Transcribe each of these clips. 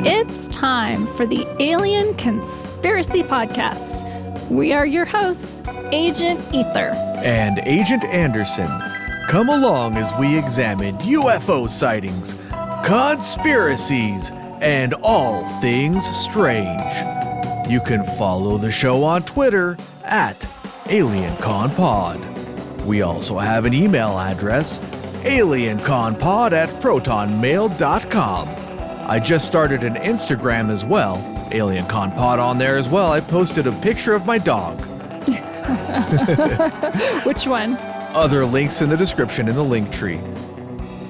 It's time for the Alien Conspiracy Podcast. We are your hosts, Agent Ether and Agent Anderson. Come along as we examine UFO sightings, conspiracies, and all things strange. You can follow the show on Twitter at AlienConPod. We also have an email address, alienconpod@protonmail.com. I just started an Instagram as well, AlienConPod on there as well. I posted a picture of my dog. Which one? Other links in the description in the link tree.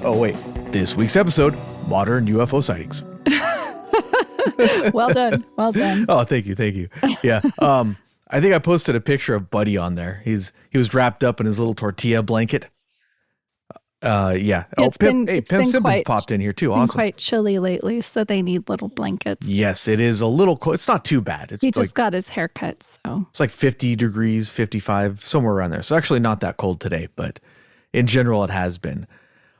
Oh wait, this week's episode, Modern UFO Sightings. Well done. Oh, thank you. Yeah. I think I posted a picture of Buddy on there. He was wrapped up in his little tortilla blanket. Yeah. Pim Simmons popped in here too. Awesome. It's been quite chilly lately, so they need little blankets. Yes, it is a little cold. It's not too bad. He just got his haircut, so. It's like 50 degrees, 55, somewhere around there. So actually not that cold today, but in general it has been.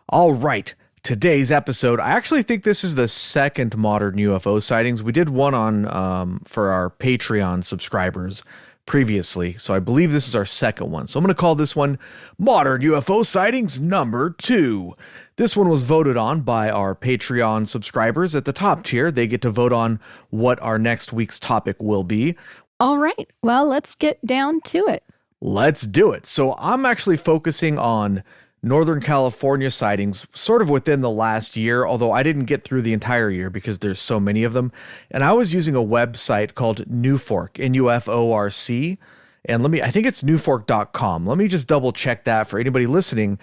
All right. Today's episode, I actually think this is the second modern UFO sightings. We did one on for our Patreon subscribers previously, so I believe this is our second one. So I'm going to call this one Modern UFO Sightings number 2. This one was voted on by our Patreon subscribers at the top tier. They get to vote on what our next week's topic will be. All right, well, let's get down to it. Let's do it. So I'm actually focusing on Northern California sightings sort of within the last year, although I didn't get through the entire year because there's so many of them. And I was using a website called NUFORC, NUFORC. And I think it's newfork.com. Let me just double check that for anybody listening.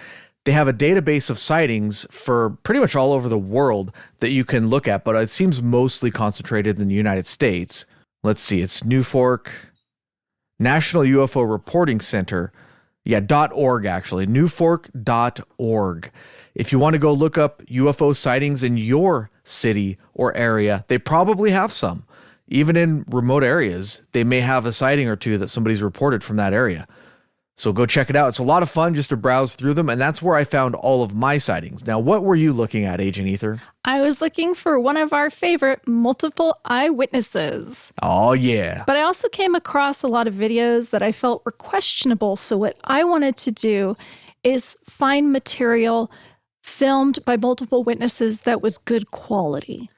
They have a database of sightings for pretty much all over the world that you can look at, but it seems mostly concentrated in the United States. Let's see, it's NUFORC, National UFO Reporting Center. Yeah, .org actually, newfork.org. If you want to go look up UFO sightings in your city or area, they probably have some. Even in remote areas, they may have a sighting or two that somebody's reported from that area. So go check it out. It's a lot of fun just to browse through them, and that's where I found all of my sightings. Now, what were you looking at, Agent Ether? I was looking for one of our favorite multiple eyewitnesses. Oh, yeah. But I also came across a lot of videos that I felt were questionable. So what I wanted to do is find material filmed by multiple witnesses that was good quality.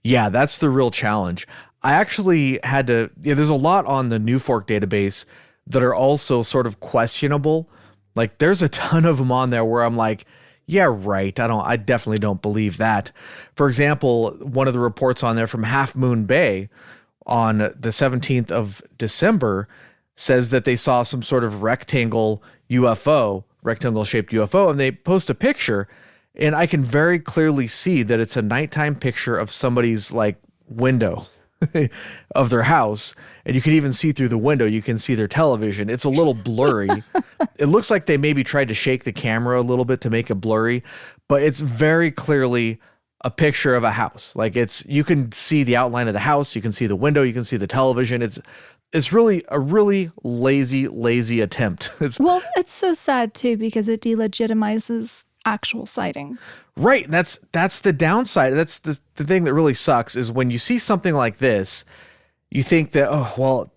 Yeah, that's the real challenge. I actually had to, there's a lot on the NUFORC database that are also sort of questionable. Like there's a ton of them on there where I'm like, yeah, right. I definitely don't believe that. For example, one of the reports on there from Half Moon Bay on the 17th of December says that they saw some sort of rectangle shaped UFO, and they post a picture, and I can very clearly see that it's a nighttime picture of somebody's like window of their house, and you can even see through the window. You can see their television. It's a little blurry. It looks like they maybe tried to shake the camera a little bit to make it blurry, but it's very clearly a picture of a house. Like you can see the outline of the house, you can see the window, you can see the television. It's really a really lazy attempt. Well, it's so sad too because it delegitimizes actual sightings. Right. That's the downside. That's the thing that really sucks is when you see something like this, you think that, oh, well,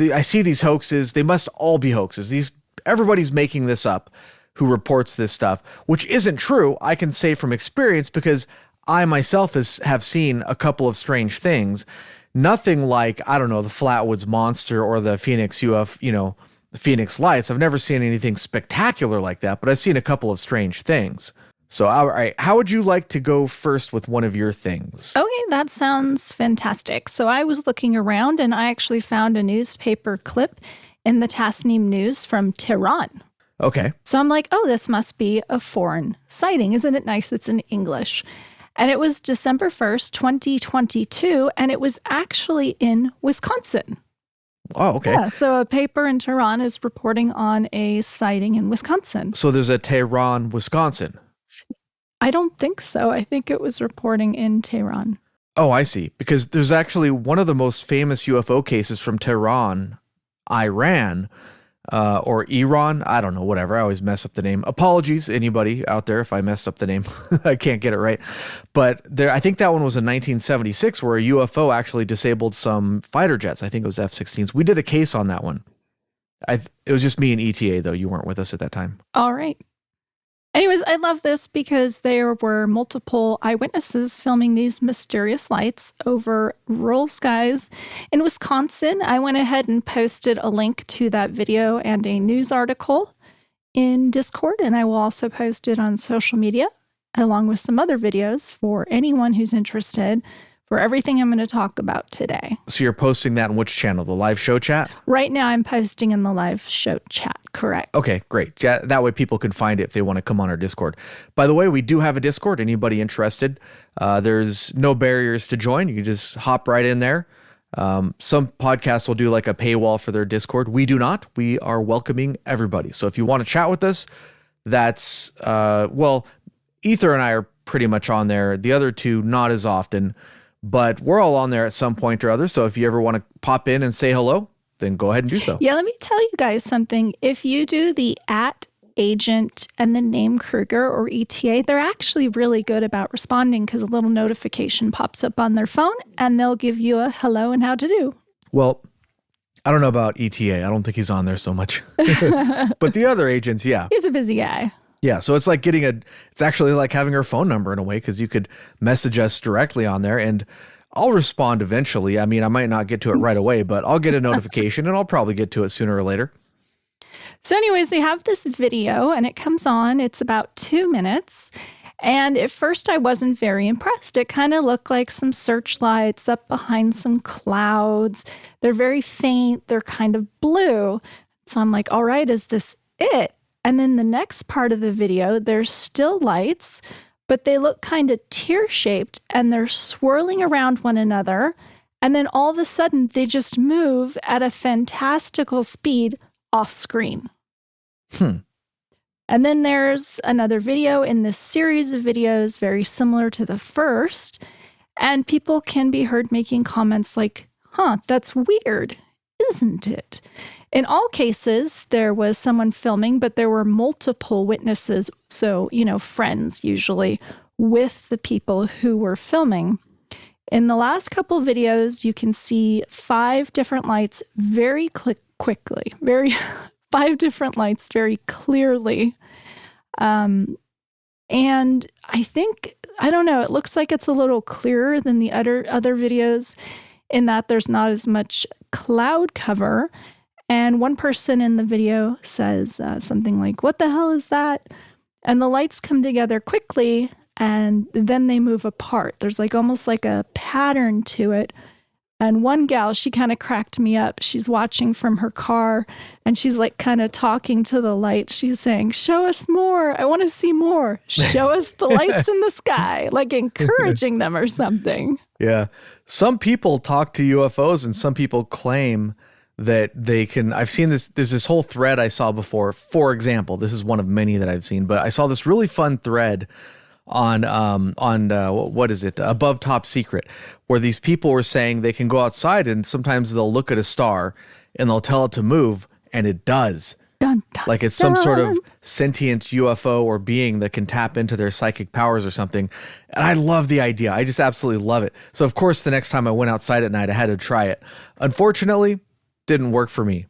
I see these hoaxes. They must all be hoaxes. Everybody's making this up who reports this stuff, which isn't true. I can say from experience because I myself have seen a couple of strange things. Nothing like, I don't know, the Flatwoods Monster or the Phoenix UFO, the Phoenix Lights. I've never seen anything spectacular like that, but I've seen a couple of strange things. So, all right, how would you like to go first with one of your things? Okay, that sounds fantastic. So I was looking around and I actually found a newspaper clip in the Tasnim News from Tehran. Okay. So I'm like, oh, this must be a foreign sighting. Isn't it nice it's in English? And it was December 1st, 2022, and it was actually in Wisconsin. Oh, okay. Yeah, so a paper in Tehran is reporting on a sighting in Wisconsin. So there's a Tehran, Wisconsin. I don't think so. I think it was reporting in Tehran. Oh, I see. Because there's actually one of the most famous UFO cases from Tehran, Iran, or Iran. I don't know, whatever. I always mess up the name. Apologies, anybody out there, if I messed up the name. I can't get it right. But I think that one was in 1976 where a UFO actually disabled some fighter jets. I think it was F-16s. We did a case on that one. It was just me and ETA, though. You weren't with us at that time. All right. Anyways, I love this because there were multiple eyewitnesses filming these mysterious lights over rural skies in Wisconsin. I went ahead and posted a link to that video and a news article in Discord, and I will also post it on social media along with some other videos for anyone who's interested for everything I'm going to talk about today. So you're posting that in which channel? The live show chat? Right now I'm posting in the live show chat, correct? Okay, great. Yeah, that way people can find it if they want to come on our Discord. By the way, we do have a Discord. Anybody interested? There's no barriers to join. You can just hop right in there. Some podcasts will do like a paywall for their Discord. We do not. We are welcoming everybody. So if you want to chat with us, that's, Ether and I are pretty much on there. The other two, not as often. But we're all on there at some point or other. So if you ever want to pop in and say hello, then go ahead and do so. Yeah, let me tell you guys something. If you do the @agent and the name Kruger or ETA, they're actually really good about responding because a little notification pops up on their phone and they'll give you a hello and how to do. Well, I don't know about ETA. I don't think he's on there so much. But the other agents, yeah. He's a busy guy. Yeah, so it's like it's actually like having her phone number in a way because you could message us directly on there and I'll respond eventually. I mean, I might not get to it right away, but I'll get a notification and I'll probably get to it sooner or later. So anyways, they have this video and it comes on. It's about 2 minutes. And at first I wasn't very impressed. It kind of looked like some searchlights up behind some clouds. They're very faint. They're kind of blue. So I'm like, all right, is this it? And then the next part of the video, there's still lights, but they look kind of tear-shaped and they're swirling around one another. And then all of a sudden, they just move at a fantastical speed off screen. And then there's another video in this series of videos very similar to the first. And people can be heard making comments like, that's weird, isn't it? In all cases, there was someone filming, but there were multiple witnesses. So, friends usually with the people who were filming. In the last couple videos, you can see 5 different lights very quickly, 5 different lights very clearly. And I don't know, it looks like it's a little clearer than the other videos in that there's not as much cloud cover. And one person in the video says something like, "What the hell is that?" And the lights come together quickly and then they move apart. There's almost like a pattern to it. And one gal, she kind of cracked me up. She's watching from her car and she's kind of talking to the lights. She's saying, "Show us more. I want to see more. Show us the lights in the sky," encouraging them or something. Yeah. Some people talk to UFOs and some people claim that they can. I've seen this. There's this whole thread I saw before. For example, this is one of many that I've seen, but I saw this really fun thread on what is it? Above Top Secret, where these people were saying they can go outside and sometimes they'll look at a star and they'll tell it to move and it does. Dun, dun, like it's some sort of sentient UFO or being that can tap into their psychic powers or something. And I love the idea. I just absolutely love it. So of course, the next time I went outside at night, I had to try it. Unfortunately, didn't work for me,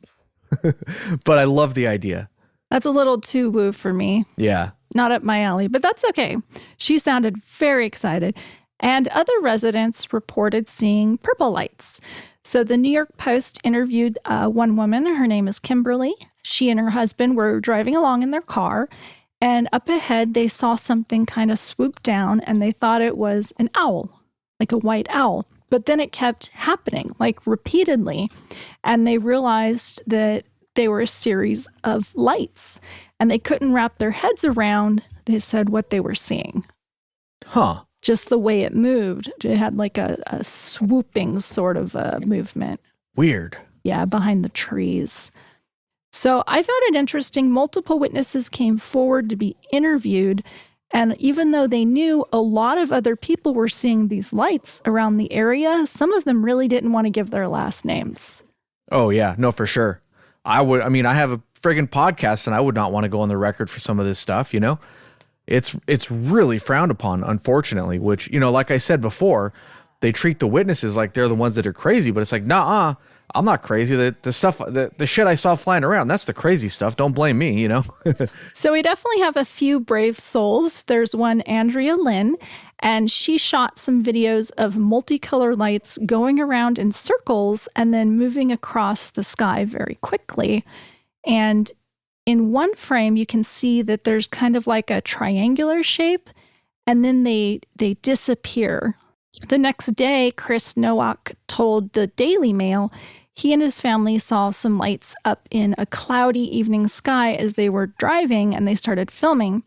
but I love the idea. That's a little too woo for me. Yeah. Not up my alley, but that's okay. She sounded very excited. And other residents reported seeing purple lights. So the New York Post interviewed one woman. Her name is Kimberly. She and her husband were driving along in their car. And up ahead, they saw something kind of swoop down and they thought it was an owl, like a white owl. But then it kept happening, repeatedly. And they realized that they were a series of lights. And they couldn't wrap their heads around, they said, what they were seeing. Huh. Just the way it moved. It had a swooping sort of movement. Weird. Yeah, behind the trees. So I found it interesting. Multiple witnesses came forward to be interviewed. And even though they knew a lot of other people were seeing these lights around the area, some of them really didn't want to give their last names. Oh, yeah. No, for sure. I mean, I have a friggin' podcast and I would not want to go on the record for some of this stuff, you know? It's really frowned upon, unfortunately, which, you know, like I said before, they treat the witnesses like they're the ones that are crazy, but it's like, nah, I'm not crazy. The shit I saw flying around, that's the crazy stuff. Don't blame me, you know? So we definitely have a few brave souls. There's one, Andrea Lynn, and she shot some videos of multicolor lights going around in circles and then moving across the sky very quickly. And in one frame, you can see that there's kind of like a triangular shape, and then they disappear. The next day, Chris Nowak told the Daily Mail he and his family saw some lights up in a cloudy evening sky as they were driving, and they started filming.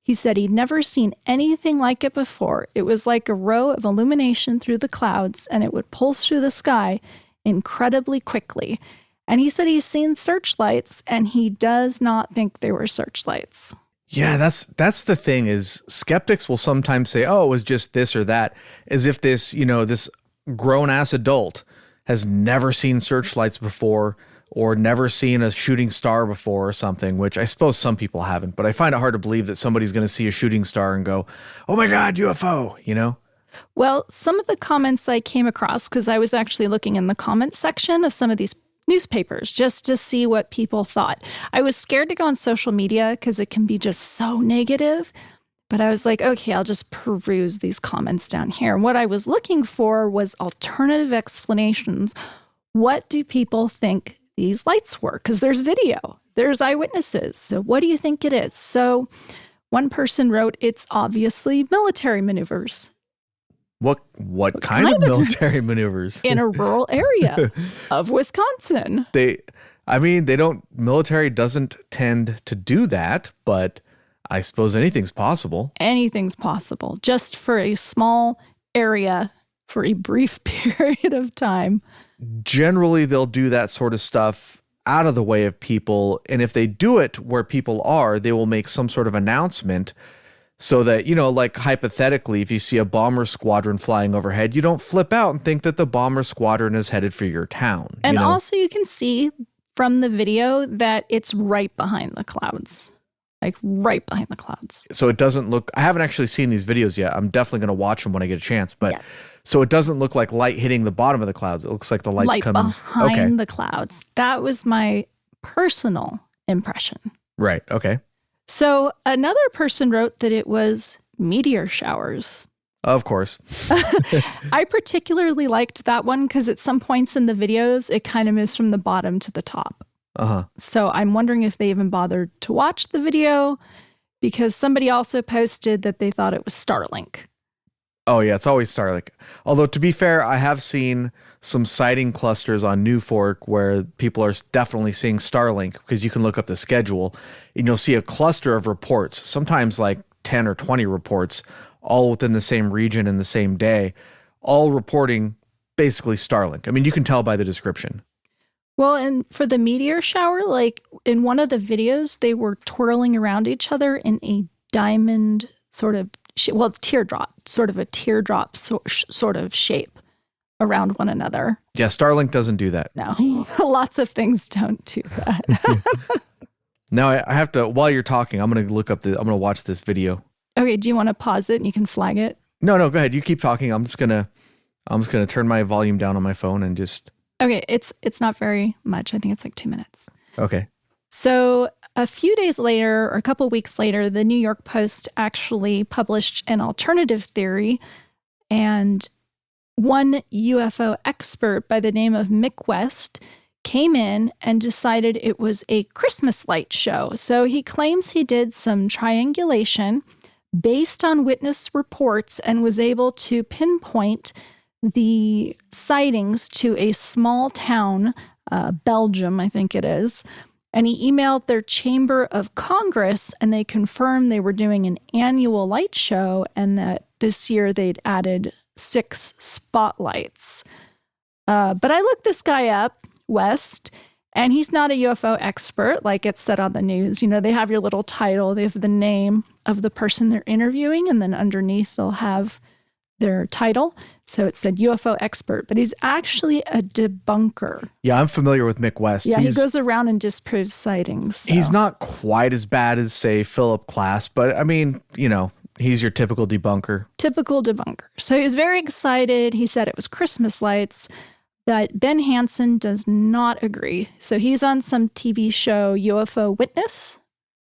He said he'd never seen anything like it before. It was like a row of illumination through the clouds, and it would pulse through the sky incredibly quickly. And he said he's seen searchlights, and he does not think they were searchlights. Yeah, that's the thing is skeptics will sometimes say, oh, it was just this or that, as if this, you know, this grown-ass adult has never seen searchlights before or never seen a shooting star before or something, which I suppose some people haven't. But I find it hard to believe that somebody's going to see a shooting star and go, oh my God, UFO, you know? Well, some of the comments I came across, because I was actually looking in the comments section of some of these newspapers just to see what people thought. I was scared to go on social media because it can be just so negative. But I was like, okay, I'll just peruse these comments down here. And what I was looking for was alternative explanations. What do people think these lights were? Because there's video, there's eyewitnesses. So what do you think it is? So one person wrote, it's obviously military maneuvers. What kind of military maneuvers? In a rural area of Wisconsin. Military doesn't tend to do that, but I suppose anything's possible. Anything's possible, just for a small area for a brief period of time. Generally, they'll do that sort of stuff out of the way of people. And if they do it where people are, they will make some sort of announcement so that, you know, like hypothetically, if you see a bomber squadron flying overhead, you don't flip out and think that the bomber squadron is headed for your town. And also you can see from the video that it's right behind the clouds. Like right behind the clouds. So it doesn't look, I haven't actually seen these videos yet. I'm definitely going to watch them when I get a chance. But yes. So it doesn't look like light hitting the bottom of the clouds. It looks like the light's coming behind the clouds. That was my personal impression. Right. Okay. So another person wrote that it was meteor showers. Of course. I particularly liked that one because at some points in the videos, it kind of moves from the bottom to the top. Uh-huh. So I'm wondering if they even bothered to watch the video because somebody also posted that they thought it was Starlink. Oh, yeah, it's always Starlink. Although, to be fair, I have seen some sighting clusters on New Fork where people are definitely seeing Starlink because you can look up the schedule and you'll see a cluster of reports, sometimes like 10 or 20 reports, all within the same region in the same day, all reporting basically Starlink. I mean, you can tell by the description. Well, and for the meteor shower, like in one of the videos, they were twirling around each other in a diamond sort of, teardrop, sort of a teardrop sort of shape around one another. Yeah, Starlink doesn't do that. No, lots of things don't do that. Now I have to, while you're talking, I'm going to watch this video. Okay, do you want to pause it and you can flag it? No, go ahead. You keep talking. I'm just going to turn my volume down on my phone and just... Okay, it's not very much. I think it's like 2 minutes. Okay. So a few days later, or a couple weeks later, the New York Post actually published an alternative theory, and one UFO expert by the name of Mick West came in and decided it was a Christmas light show. So he claims he did some triangulation based on witness reports and was able to pinpoint the sightings to a small town, Belgium, I think it is. And he emailed their Chamber of Congress and they confirmed they were doing an annual light show and that this year they'd added 6 spotlights. But I looked this guy up, West, and he's not a UFO expert like it's said on the news. You know, they have your little title, they have the name of the person they're interviewing, and then underneath they'll have their title. So it said UFO expert, but he's actually a debunker. Yeah, I'm familiar with Mick West. Yeah, he goes around and disproves sightings. So. He's not quite as bad as, say, Philip Klass, but I mean, he's your typical debunker. Typical debunker. So he was very excited. He said it was Christmas lights, but Ben Hansen does not agree. So he's on some TV show, UFO Witness.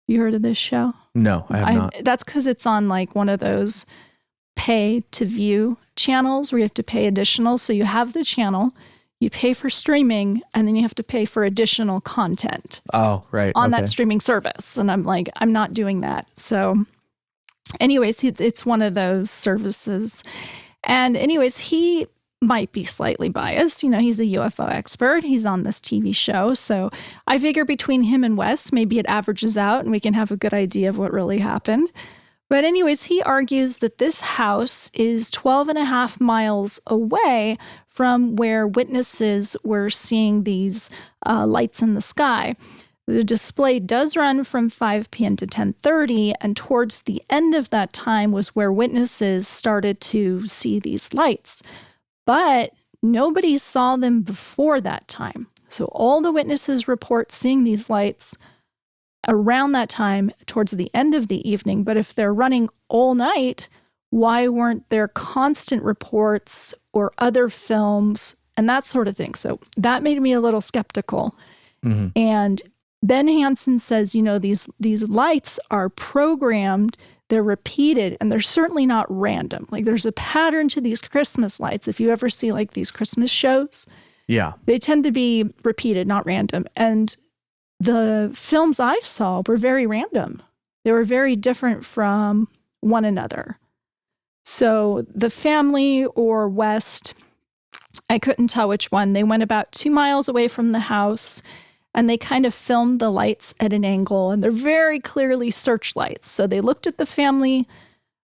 You heard of this show? No, I have not. That's because it's on like one of those pay to view channels where you have to pay additional. So you have the channel, you pay for streaming, and then you have to pay for additional content. Oh, right. On that streaming service. And I'm like, I'm not doing that. So anyways, it's one of those services. And anyways, he might be slightly biased. He's a UFO expert. He's on this TV show. So I figure between him and Wes, maybe it averages out and we can have a good idea of what really happened. But anyways, he argues that this house is 12 and a half miles away from where witnesses were seeing these lights in the sky. The display does run from 5 p.m. to 10:30, and towards the end of that time was where witnesses started to see these lights. But nobody saw them before that time. So all the witnesses report seeing these lights around that time towards the end of the evening. But if they're running all night, why weren't there constant reports or other films and that sort of thing? So that made me a little skeptical. Mm-hmm. And Ben Hansen says, these lights are programmed, they're repeated, and they're certainly not random. Like there's a pattern to these Christmas lights. If you ever see like these Christmas shows, yeah, they tend to be repeated, not random. And the films I saw were very random. They were very different from one another. So the family or West, I couldn't tell which one. They went about 2 miles away from the house and they kind of filmed the lights at an angle, and they're very clearly searchlights. So they looked at the family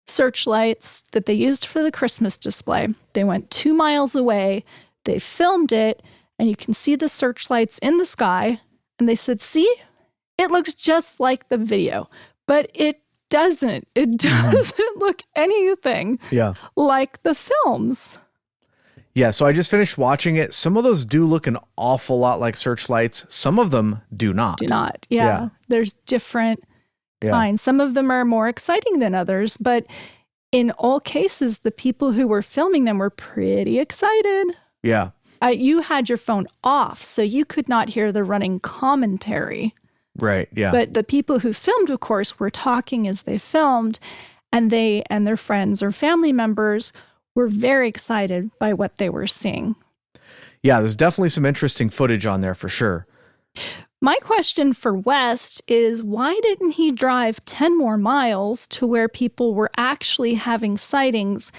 searchlights that they used for the Christmas display. They went 2 miles away, they filmed it, and you can see the searchlights in the sky. And they said, see, it looks just like the video, but it doesn't. It doesn't look anything like the films. Yeah, so I just finished watching it. Some of those do look an awful lot like searchlights. Some of them do not. Yeah. There's different kinds. Some of them are more exciting than others, but in all cases, the people who were filming them were pretty excited. Yeah. You had your phone off, so you could not hear the running commentary. Right, yeah. But the people who filmed, of course, were talking as they filmed, and they and their friends or family members were very excited by what they were seeing. Yeah, there's definitely some interesting footage on there for sure. My question for West is, why didn't he drive 10 more miles to where people were actually having sightings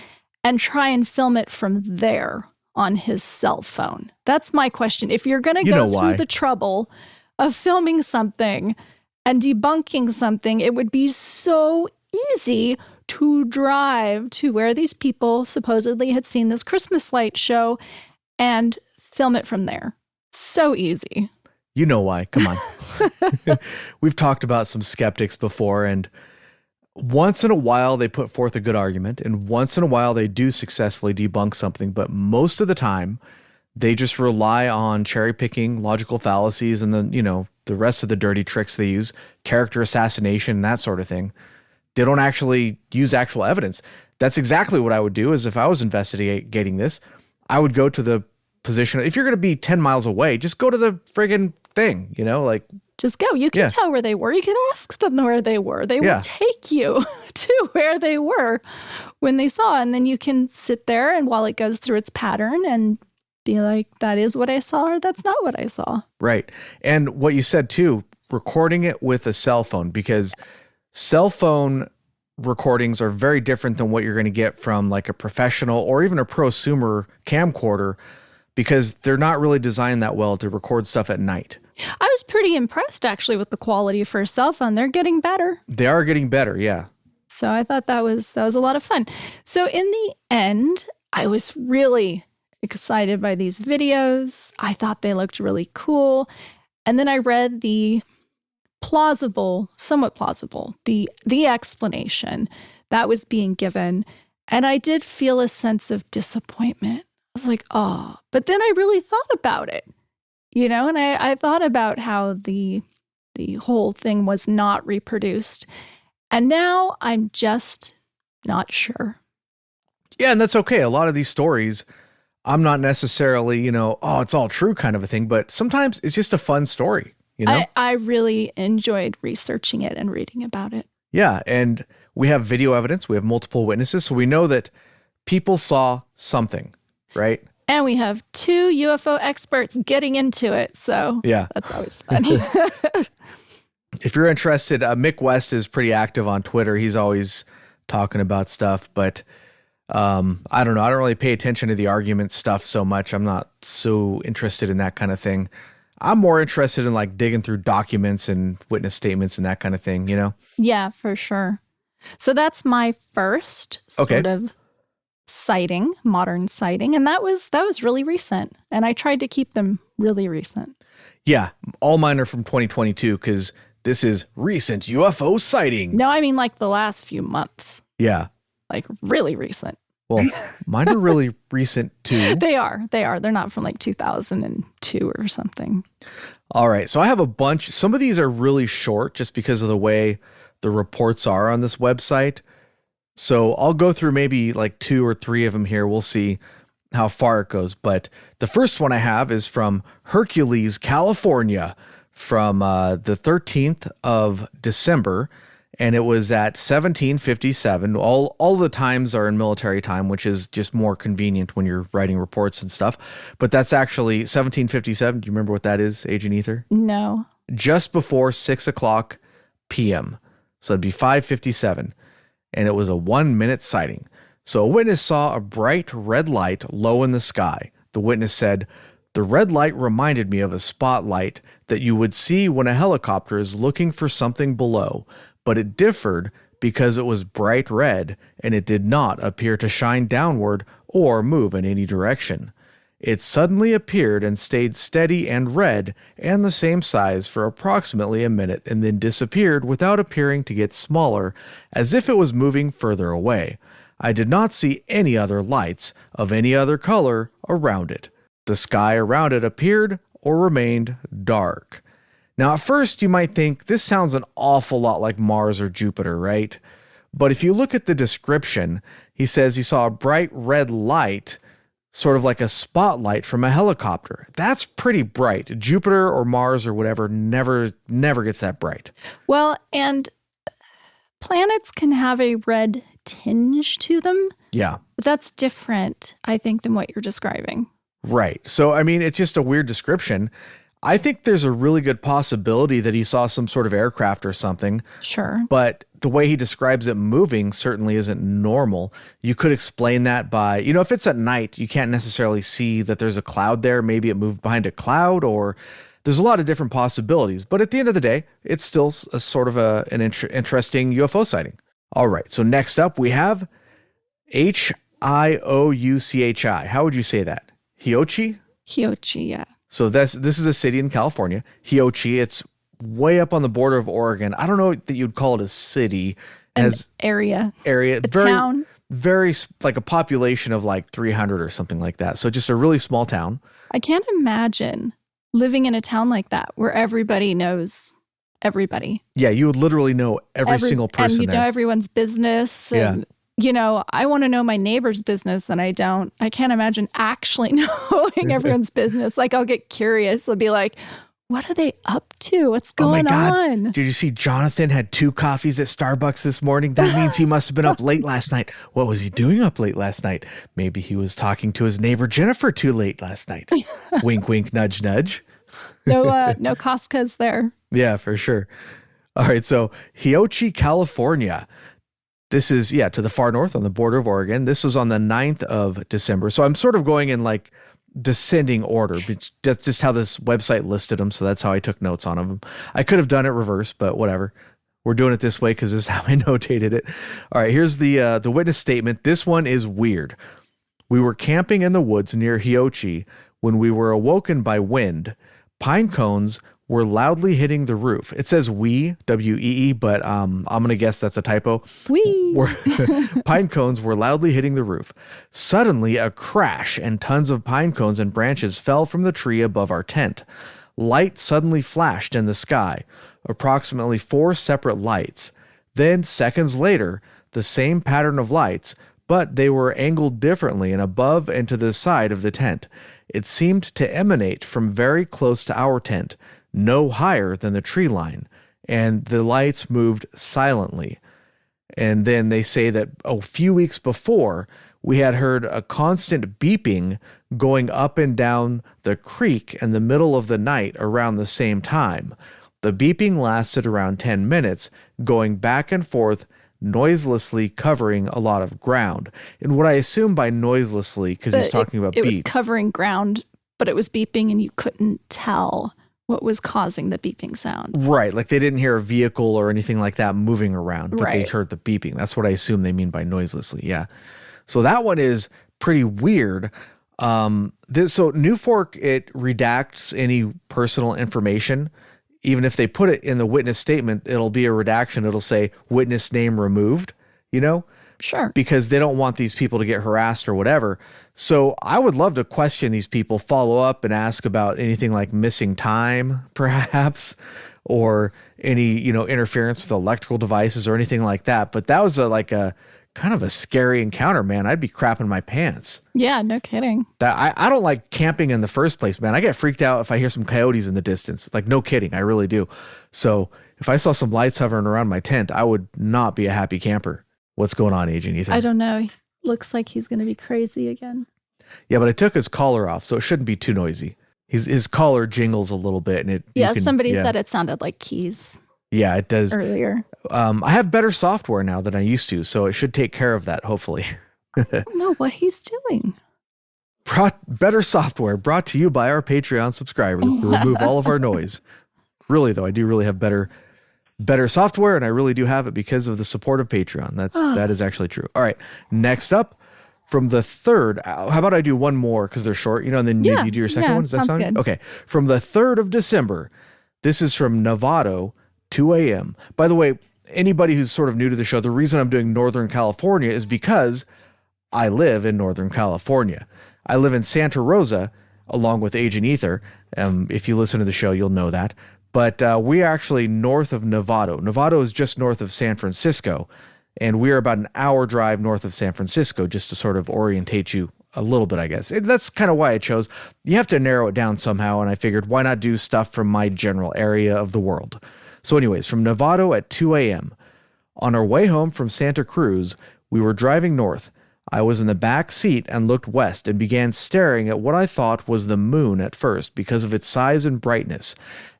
and try and film it from there on his cell phone? That's my question. If you're going to go through the trouble of filming something and debunking something, it would be so easy to drive to where these people supposedly had seen this Christmas light show and film it from there. So easy. You know why. Come on. We've talked about some skeptics before, and once in a while they put forth a good argument, and once in a while they do successfully debunk something, but most of the time they just rely on cherry picking, logical fallacies, and then, the rest of the dirty tricks they use, character assassination, that sort of thing. They don't actually use actual evidence. That's exactly what I would do. Is if I was investigating this, I would go to the position. If you're going to be 10 miles away, just go to the friggin' thing, just go. You can tell where they were. You can ask them where they were. They will take you to where they were when they saw. And then you can sit there and while it goes through its pattern and be like, that is what I saw, or that's not what I saw. Right. And what you said too, recording it with a cell phone, because cell phone recordings are very different than what you're going to get from like a professional or even a prosumer camcorder, because they're not really designed that well to record stuff at night. I was pretty impressed actually with the quality for a cell phone. They're getting better. They are getting better, yeah. So I thought that was a lot of fun. So in the end, I was really excited by these videos. I thought they looked really cool. And then I read the somewhat plausible, the explanation that was being given. And I did feel a sense of disappointment. I was like, oh, but then I really thought about it, and I thought about how the whole thing was not reproduced. And now I'm just not sure. Yeah, and that's okay. A lot of these stories, I'm not necessarily, oh, it's all true kind of a thing, but sometimes it's just a fun story, I really enjoyed researching it and reading about it. Yeah, and we have video evidence. We have multiple witnesses, so we know that people saw something, right? And we have 2 UFO experts getting into it, so yeah, that's always funny. If you're interested, Mick West is pretty active on Twitter. He's always talking about stuff, but I don't know. I don't really pay attention to the argument stuff so much. I'm not so interested in that kind of thing. I'm more interested in like digging through documents and witness statements and that kind of thing, Yeah, for sure. So that's my first sort of sighting, modern sighting, and that was really recent. And I tried to keep them really recent. Yeah, all mine are from 2022 because this is recent UFO sightings. No, I mean like the last few months. Yeah. Like really recent. Well, mine are really recent too. They are. They're not from like 2002 or something. All right. So I have a bunch. Some of these are really short just because of the way the reports are on this website. So I'll go through maybe like 2 or 3 of them here. We'll see how far it goes. But the first one I have is from Hercules, California, from the 13th of December. And it was at 1757. All the times are in military time, which is just more convenient when you're writing reports and stuff. But that's actually 1757. Do you remember what that is, Agent Ether? No. Just before 6 o'clock p.m. So it'd be 5:57. And it was a 1-minute sighting. So a witness saw a bright red light low in the sky. The witness said, "The red light reminded me of a spotlight that you would see when a helicopter is looking for something below. But it differed because it was bright red and it did not appear to shine downward or move in any direction. It suddenly appeared and stayed steady and red and the same size for approximately a minute and then disappeared without appearing to get smaller, as if it was moving further away. I did not see any other lights of any other color around it. The sky around it appeared or remained dark." Now, at first, you might think this sounds an awful lot like Mars or Jupiter, right? But if you look at the description, he says he saw a bright red light, sort of like a spotlight from a helicopter. That's pretty bright. Jupiter or Mars or whatever never gets that bright. Well, and planets can have a red tinge to them. Yeah. But that's different, I think, than what you're describing. Right. So, I mean, it's just a weird description. I think there's a really good possibility that he saw some sort of aircraft or something. Sure. But the way he describes it moving certainly isn't normal. You could explain that by, if it's at night, you can't necessarily see that there's a cloud there. Maybe it moved behind a cloud, or there's a lot of different possibilities. But at the end of the day, it's still a sort of an interesting UFO sighting. All right. So next up, we have Hiouchi. How would you say that? Hiouchi? Hiouchi, yeah. So this is a city in California, Hiouchi. It's way up on the border of Oregon. I don't know that you'd call it a city. An area. A town. Very like a population of like 300 or something like that. So just a really small town. I can't imagine living in a town like that where everybody knows everybody. Yeah, you would literally know every single person and there. Know everyone's business. And, I want to know my neighbor's business and I don't. I can't imagine actually knowing everyone's business. Like I'll get curious. I'll be like, what are they up to? What's going on? Did you see Jonathan had 2 coffees at Starbucks this morning? That means he must have been up late last night. What was he doing up late last night? Maybe he was talking to his neighbor Jennifer too late last night. Wink, wink, nudge, nudge. No Costco's there. Yeah, for sure. All right. So Hiouchi, California. This is, to the far north on the border of Oregon. This was on the 9th of December. So I'm sort of going in like descending order. That's just how this website listed them. So that's how I took notes on them. I could have done it reverse, but whatever. We're doing it this way because this is how I notated it. All right, here's the witness statement. This one is weird. "We were camping in the woods near Hiouchi when we were awoken by wind. Pine cones were loudly hitting the roof. It says we, W-E-E, but I'm going to guess that's a typo. Wee. Pine cones were loudly hitting the roof. Suddenly, a crash and tons of pine cones and branches fell from the tree above our tent. Light suddenly flashed in the sky, approximately 4 separate lights. Then, seconds later, the same pattern of lights, but they were angled differently and above and to the side of the tent. It seemed to emanate from very close to our tent, no higher than the tree line, and the lights moved silently. And then they say that a few weeks before, we had heard a constant beeping going up and down the creek in the middle of the night around the same time. The beeping lasted around 10 minutes, going back and forth, noiselessly covering a lot of ground. And what I assume by noiselessly, because he's talking about beats. It was covering ground, but it was beeping and you couldn't tell what was causing the beeping sound. Right, like they didn't hear a vehicle or anything like that moving around, but they Right. heard the beeping. That's what I assume they mean by noiselessly, yeah. So that one is pretty weird. So New Fork, it redacts any personal information. Even if they put it in the witness statement, it'll be a redaction. It'll say witness name removed, you know? Sure. Because they don't want these people to get harassed or whatever. So I would love to question these people, follow up and ask about anything like missing time, perhaps, or any, interference with electrical devices or anything like that. But that was like a kind of a scary encounter, man. I'd be crapping my pants. Yeah, no kidding. I don't like camping in the first place, man. I get freaked out if I hear some coyotes in the distance. Like, no kidding. I really do. So if I saw some lights hovering around my tent, I would not be a happy camper. What's going on, Agent Ethan? I don't know. He looks like he's going to be crazy again. Yeah, but I took his collar off, so it shouldn't be too noisy. His collar jingles a little bit, and somebody said it sounded like keys. Yeah, it does. Earlier. I have better software now than I used to, so it should take care of that, hopefully. I don't know what he's doing. Better software brought to you by our Patreon subscribers to remove all of our noise. Really, though, I do really have better software, and I really do have it because of the support of Patreon. That is actually true. All right, next up, from the 3rd, how about I do one more because they're short, and then you do your second one? Does that sound good? Okay, from the 3rd of December, this is from Novato, 2 a.m. By the way, anybody who's sort of new to the show, the reason I'm doing Northern California is because I live in Northern California. I live in Santa Rosa, along with Agent Ether. If you listen to the show, you'll know that. But we are actually north of Novato. Novato is just north of San Francisco, and we are about an hour drive north of San Francisco, just to sort of orientate you a little bit, I guess. That's kind of why I chose. You have to narrow it down somehow, and I figured why not do stuff from my general area of the world. So anyways, from Novato at 2 a.m. On our way home from Santa Cruz, we were driving north. I was in the back seat and looked west and began staring at what I thought was the moon at first because of its size and brightness.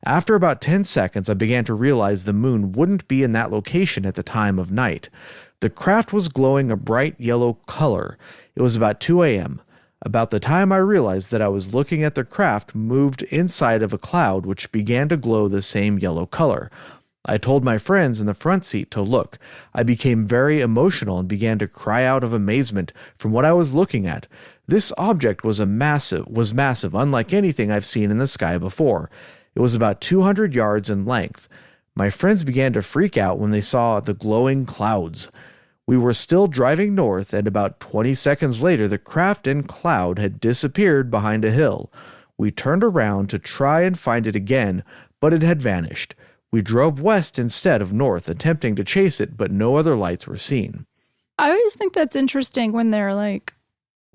After about 10 seconds, I began to realize the moon wouldn't be in that location at the time of night. The craft was glowing a bright yellow color. It was about 2 a.m. About the time I realized that I was looking at the craft moved inside of a cloud which began to glow the same yellow color. I told my friends in the front seat to look. I became very emotional and began to cry out of amazement from what I was looking at. This object was massive, unlike anything I've seen in the sky before. It was about 200 yards in length. My friends began to freak out when they saw the glowing clouds. We were still driving north, and about 20 seconds later, the craft and cloud had disappeared behind a hill. We turned around to try and find it again, but it had vanished. We drove west instead of north, attempting to chase it, but no other lights were seen. I always think that's interesting when they're like,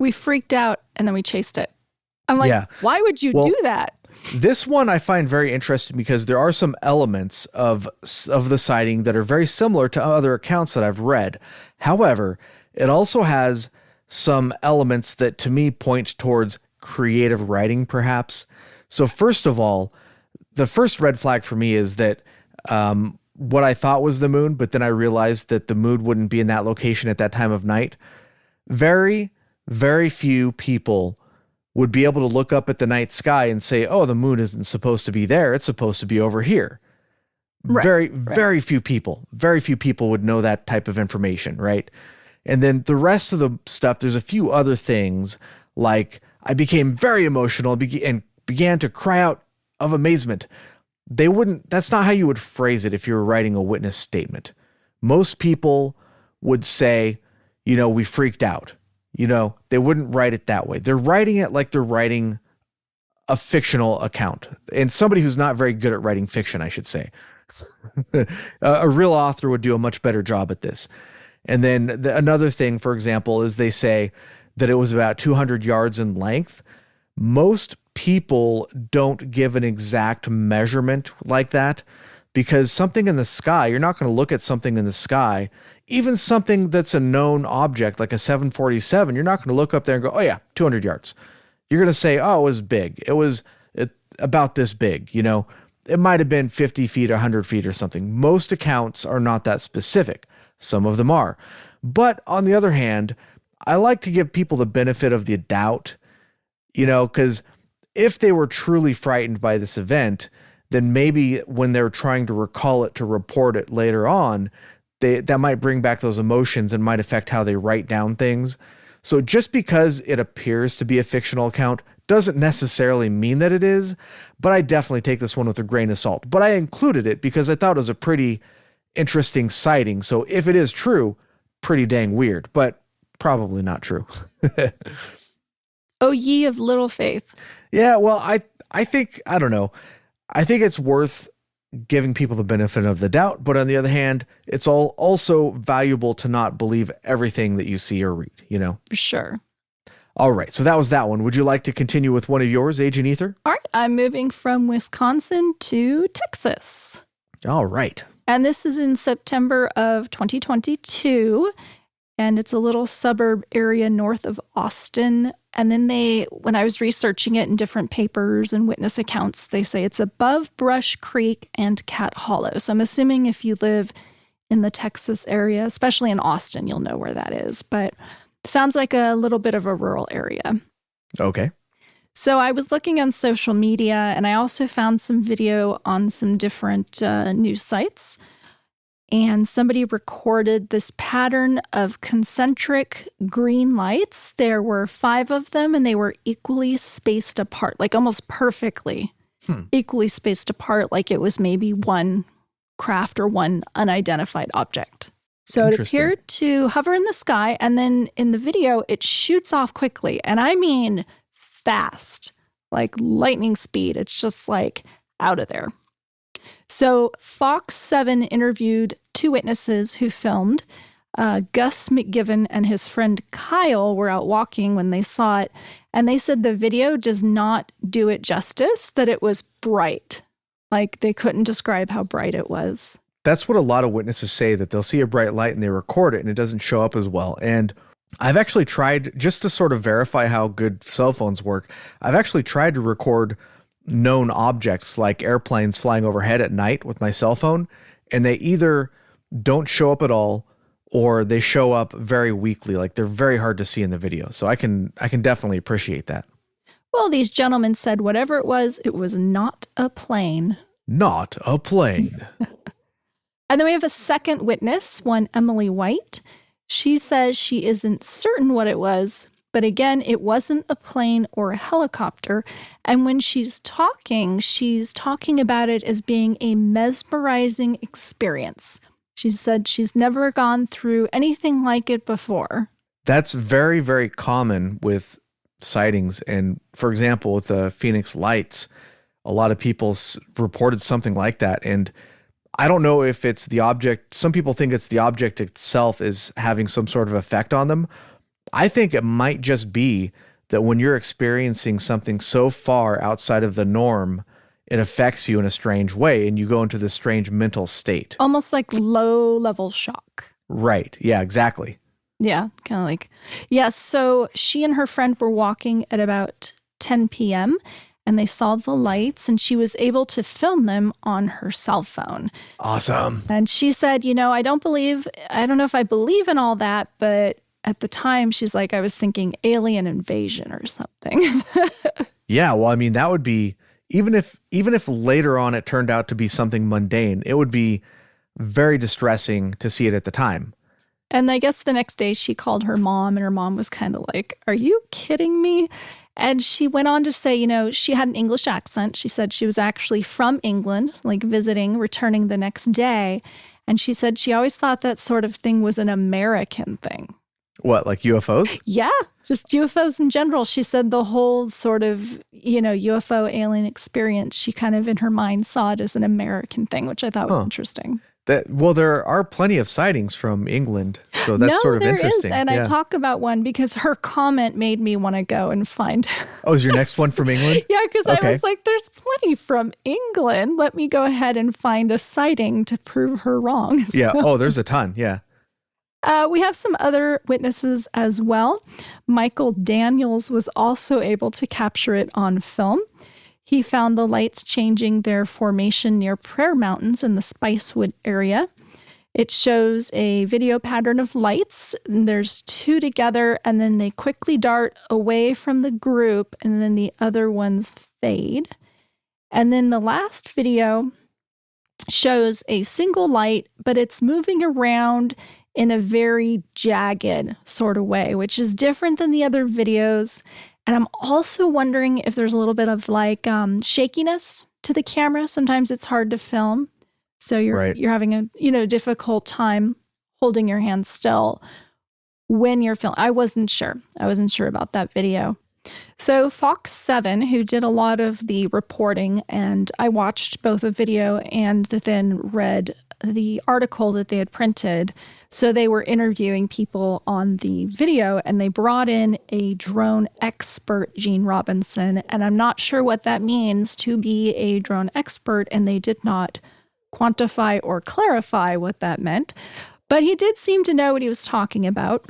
we freaked out and then we chased it. I'm like, why would you do that? This one I find very interesting because there are some elements of the sighting that are very similar to other accounts that I've read. However, it also has some elements that to me point towards creative writing, perhaps. So first of all, the first red flag for me is that what I thought was the moon, but then I realized that the moon wouldn't be in that location at that time of night. Very, very few people would be able to look up at the night sky and say, oh, the moon isn't supposed to be there. It's supposed to be over here. Very few people would know that type of information, right? And then the rest of the stuff, there's a few other things, like I became very emotional and began to cry out of amazement. they wouldn't, that's not how you would phrase it if you were writing a witness statement. Most people would say, we freaked out. They wouldn't write it that way. They're writing it like they're writing a fictional account, and somebody who's not very good at writing fiction, I should say. A real author would do a much better job at this. And then another thing, for example, is they say that it was about 200 yards in length. Most people don't give an exact measurement like that, because something in the sky, you're not going to look at something in the sky, even something that's a known object like a 747, you're not going to look up there and go, oh yeah, 200 yards. You're going to say, oh, it was big. It was about this big, It might have been 50 feet or 100 feet or something. Most accounts are not that specific. Some of them are. But on the other hand, I like to give people the benefit of the doubt, because if they were truly frightened by this event, then maybe when they're trying to recall it to report it later on, that might bring back those emotions and might affect how they write down things. So just because it appears to be a fictional account doesn't necessarily mean that it is, but I definitely take this one with a grain of salt. But I included it because I thought it was a pretty interesting sighting. So if it is true, pretty dang weird, but probably not true. Oh, ye of little faith. Yeah, well, I think, I don't know. I think it's worth giving people the benefit of the doubt, but on the other hand, it's also valuable to not believe everything that you see or read, Sure. All right, so that was that one. Would you like to continue with one of yours, Agent Ether? All right, I'm moving from Wisconsin to Texas. All right. And this is in September of 2022. And it's a little suburb area north of Austin. And then when I was researching it in different papers and witness accounts, they say it's above Brush Creek and Cat Hollow. So I'm assuming if you live in the Texas area, especially in Austin, you'll know where that is. But it sounds like a little bit of a rural area. Okay. So I was looking on social media, and I also found some video on some different news sites. And somebody recorded this pattern of concentric green lights. There were 5 of them, and they were equally spaced apart, like almost perfectly equally spaced apart, like it was maybe one craft or one unidentified object. So it appeared to hover in the sky, and then in the video, it shoots off quickly. And I mean fast, like lightning speed. It's just like out of there. So Fox 7 interviewed 2 witnesses who filmed. Gus McGivern and his friend Kyle were out walking when they saw it, and they said the video does not do it justice, that it was bright. Like they couldn't describe how bright it was. That's what a lot of witnesses say, that they'll see a bright light and they record it and it doesn't show up as well. And I've actually tried, just to sort of verify how good cell phones work, I've actually tried to record known objects like airplanes flying overhead at night with my cell phone, and they either don't show up at all or they show up very weakly, like they're very hard to see in the video. So I can definitely appreciate that. Well, these gentlemen said whatever it was not a plane. Not a plane. And then we have a second witness, one Emily White. She says she isn't certain what it was, but again, it wasn't a plane or a helicopter. And when she's talking about it as being a mesmerizing experience. She said she's never gone through anything like it before. That's very, very common with sightings. And for example, with the Phoenix Lights, a lot of people reported something like that. And I don't know if it's the object. Some people think it's the object itself is having some sort of effect on them. I think it might just be that when you're experiencing something so far outside of the norm, it affects you in a strange way and you go into this strange mental state. Almost like low-level shock. Right. Yeah, exactly. Yeah, kind of like, yes. So she and her friend were walking at about 10 p.m. and they saw the lights and she was able to film them on her cell phone. Awesome. And she said, I don't know if I believe in all that, but at the time she's like, I was thinking alien invasion or something. Yeah. Well, I mean, that would be, even if later on it turned out to be something mundane, it would be very distressing to see it at the time. And I guess the next day she called her mom and her mom was kind of like, are you kidding me? And she went on to say, she had an English accent. She said she was actually from England, like visiting, returning the next day. And she said she always thought that sort of thing was an American thing. What, like UFOs? Yeah, just UFOs in general. She said the whole sort of, UFO alien experience, she kind of in her mind saw it as an American thing, which I thought was Huh. interesting. Well, there are plenty of sightings from England, so No, that's sort of there is. interesting. And I Yeah. talk about one because her comment made me want to go and find. Oh, is your next one from England? Yeah, because I Okay. was like, there's plenty from England. Let me go ahead and find a sighting to prove her wrong. Yeah. Oh, there's a ton. Yeah. We have some other witnesses as well. Michael Daniels was also able to capture it on film. He found the lights changing their formation near Prayer Mountains in the Spicewood area. It shows a video pattern of lights, and there's two together, and then they quickly dart away from the group, and then the other ones fade. And then the last video shows a single light, but it's moving around in a very jagged sort of way, which is different than the other videos. And I'm also wondering if there's a little bit of like shakiness to the camera. Sometimes it's hard to film. So you're having a difficult time holding your hand still when you're filming. I wasn't sure about that video. So Fox 7, who did a lot of the reporting, and I watched both a video and then read the article that they had printed. So they were interviewing people on the video, and they brought in a drone expert, Gene Robinson. And I'm not sure what that means to be a drone expert, and they did not quantify or clarify what that meant. But he did seem to know what he was talking about.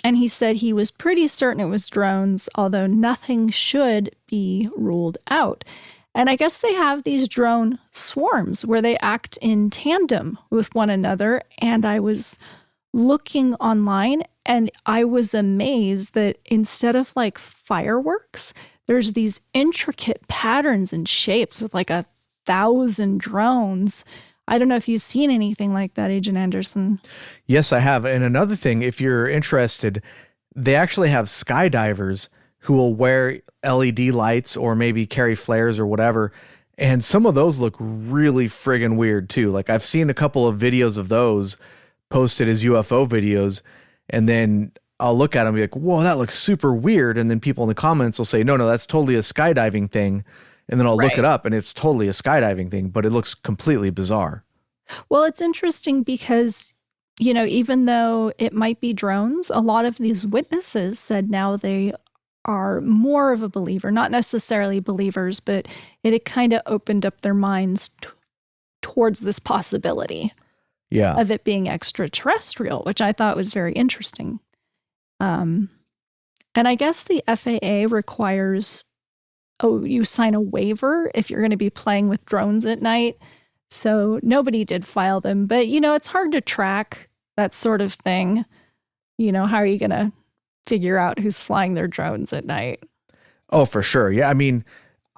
And he said he was pretty certain it was drones, although nothing should be ruled out. And I guess they have these drone swarms where they act in tandem with one another. And I was looking online and I was amazed that instead of like fireworks, there's these intricate patterns and shapes with like 1,000 drones. I don't know if you've seen anything like that, Agent Anderson. Yes, I have. And another thing, if you're interested, they actually have skydivers who will wear LED lights or maybe carry flares or whatever. And some of those look really friggin' weird too. Like I've seen a couple of videos of those posted as UFO videos, and then I'll look at them and be like, whoa, that looks super weird. And then people in the comments will say, no, that's totally a skydiving thing. And then I'll look it up and it's totally a skydiving thing, but it looks completely bizarre. Well, it's interesting because, even though it might be drones, a lot of these witnesses said now they are more of a believer, not necessarily believers, but it had kind of opened up their minds towards this possibility of it being extraterrestrial, which I thought was very interesting. And I guess the FAA requires you sign a waiver if you're going to be playing with drones at night. So nobody did file them. But, it's hard to track that sort of thing. How are you going to figure out who's flying their drones at night? Oh, for sure. Yeah. I mean,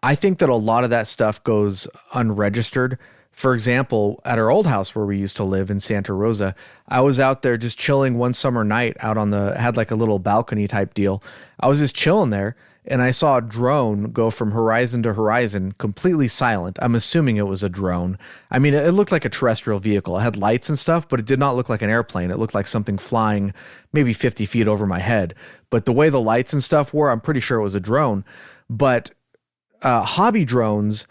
I think that a lot of that stuff goes unregistered. For example, at our old house where we used to live in Santa Rosa, I was out there just chilling one summer night out had like a little balcony type deal. I was just chilling there and I saw a drone go from horizon to horizon, completely silent. I'm assuming it was a drone. I mean, it looked like a terrestrial vehicle. It had lights and stuff, but it did not look like an airplane. It looked like something flying maybe 50 feet over my head. But the way the lights and stuff were, I'm pretty sure it was a drone. But hobby drones,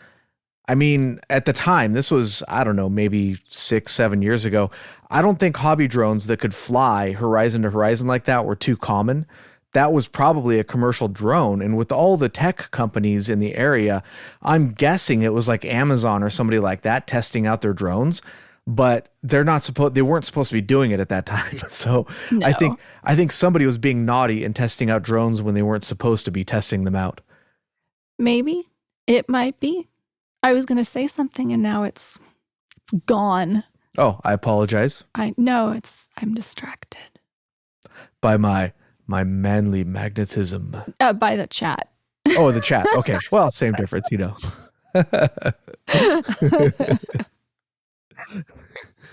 I mean, at the time, this was, I don't know, maybe 6-7 years ago. I don't think hobby drones that could fly horizon to horizon like that were too common. That was probably a commercial drone. And with all the tech companies in the area, I'm guessing it was like Amazon or somebody like that testing out their drones, but they weren't supposed to be doing it at that time. So No. I think somebody was being naughty and testing out drones when they weren't supposed to be testing them out. Maybe. It might be. I was going to say something and now it's gone. Oh, I apologize. I'm distracted. By my manly magnetism. By the chat. Oh, the chat. Okay. Well, same difference,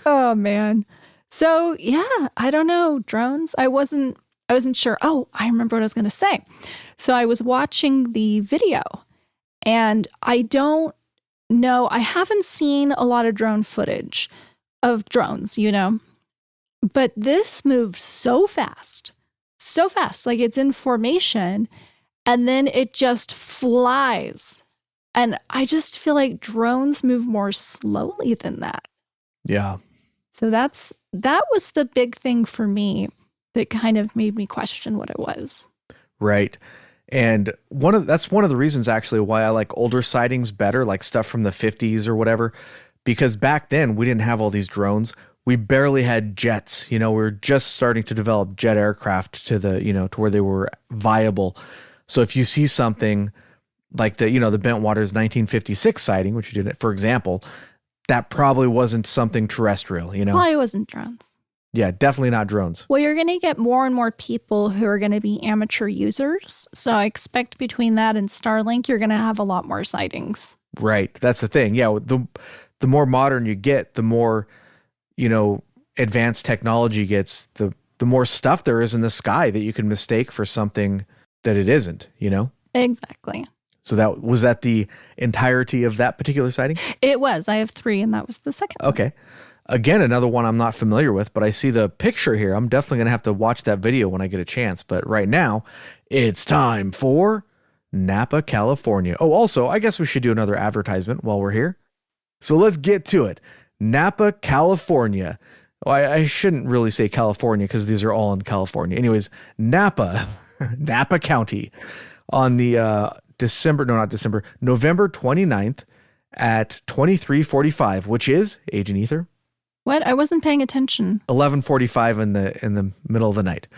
Oh, man. So, yeah, I don't know. Drones. I wasn't I wasn't sure. Oh, I remember what I was going to say. So I was watching the video, and I don't know. I haven't seen a lot of drone footage of drones, but this moved so fast, so fast. Like it's in formation, and then it just flies. And I just feel like drones move more slowly than that. Yeah. So that was the big thing for me that kind of made me question what it was. Right. And that's one of the reasons actually why I like older sightings better, like stuff from the 50s or whatever, because back then we didn't have all these drones. We barely had jets. We were just starting to develop jet aircraft to to where they were viable. So if you see something like the Bentwaters 1956 sighting, which you did, for example, that probably wasn't something terrestrial, Probably wasn't drones. Yeah, definitely not drones. Well, you're going to get more and more people who are going to be amateur users. So I expect between that and Starlink, you're going to have a lot more sightings. Right. That's the thing. Yeah. The more modern you get, the more, advanced technology gets, the more stuff there is in the sky that you can mistake for something that it isn't, Exactly. So was that the entirety of that particular sighting? It was. I have 3, and that was the second one. Okay. Again, another one I'm not familiar with, but I see the picture here. I'm definitely going to have to watch that video when I get a chance. But right now, it's time for Napa, California. Oh, also, I guess we should do another advertisement while we're here. So let's get to it. Napa, California. Well, I shouldn't really say California because these are all in California. Anyways, Napa, Napa County on the November 29th at 23:45, which is, Agent Ether, What? I wasn't paying attention. 11:45 in the middle of the night.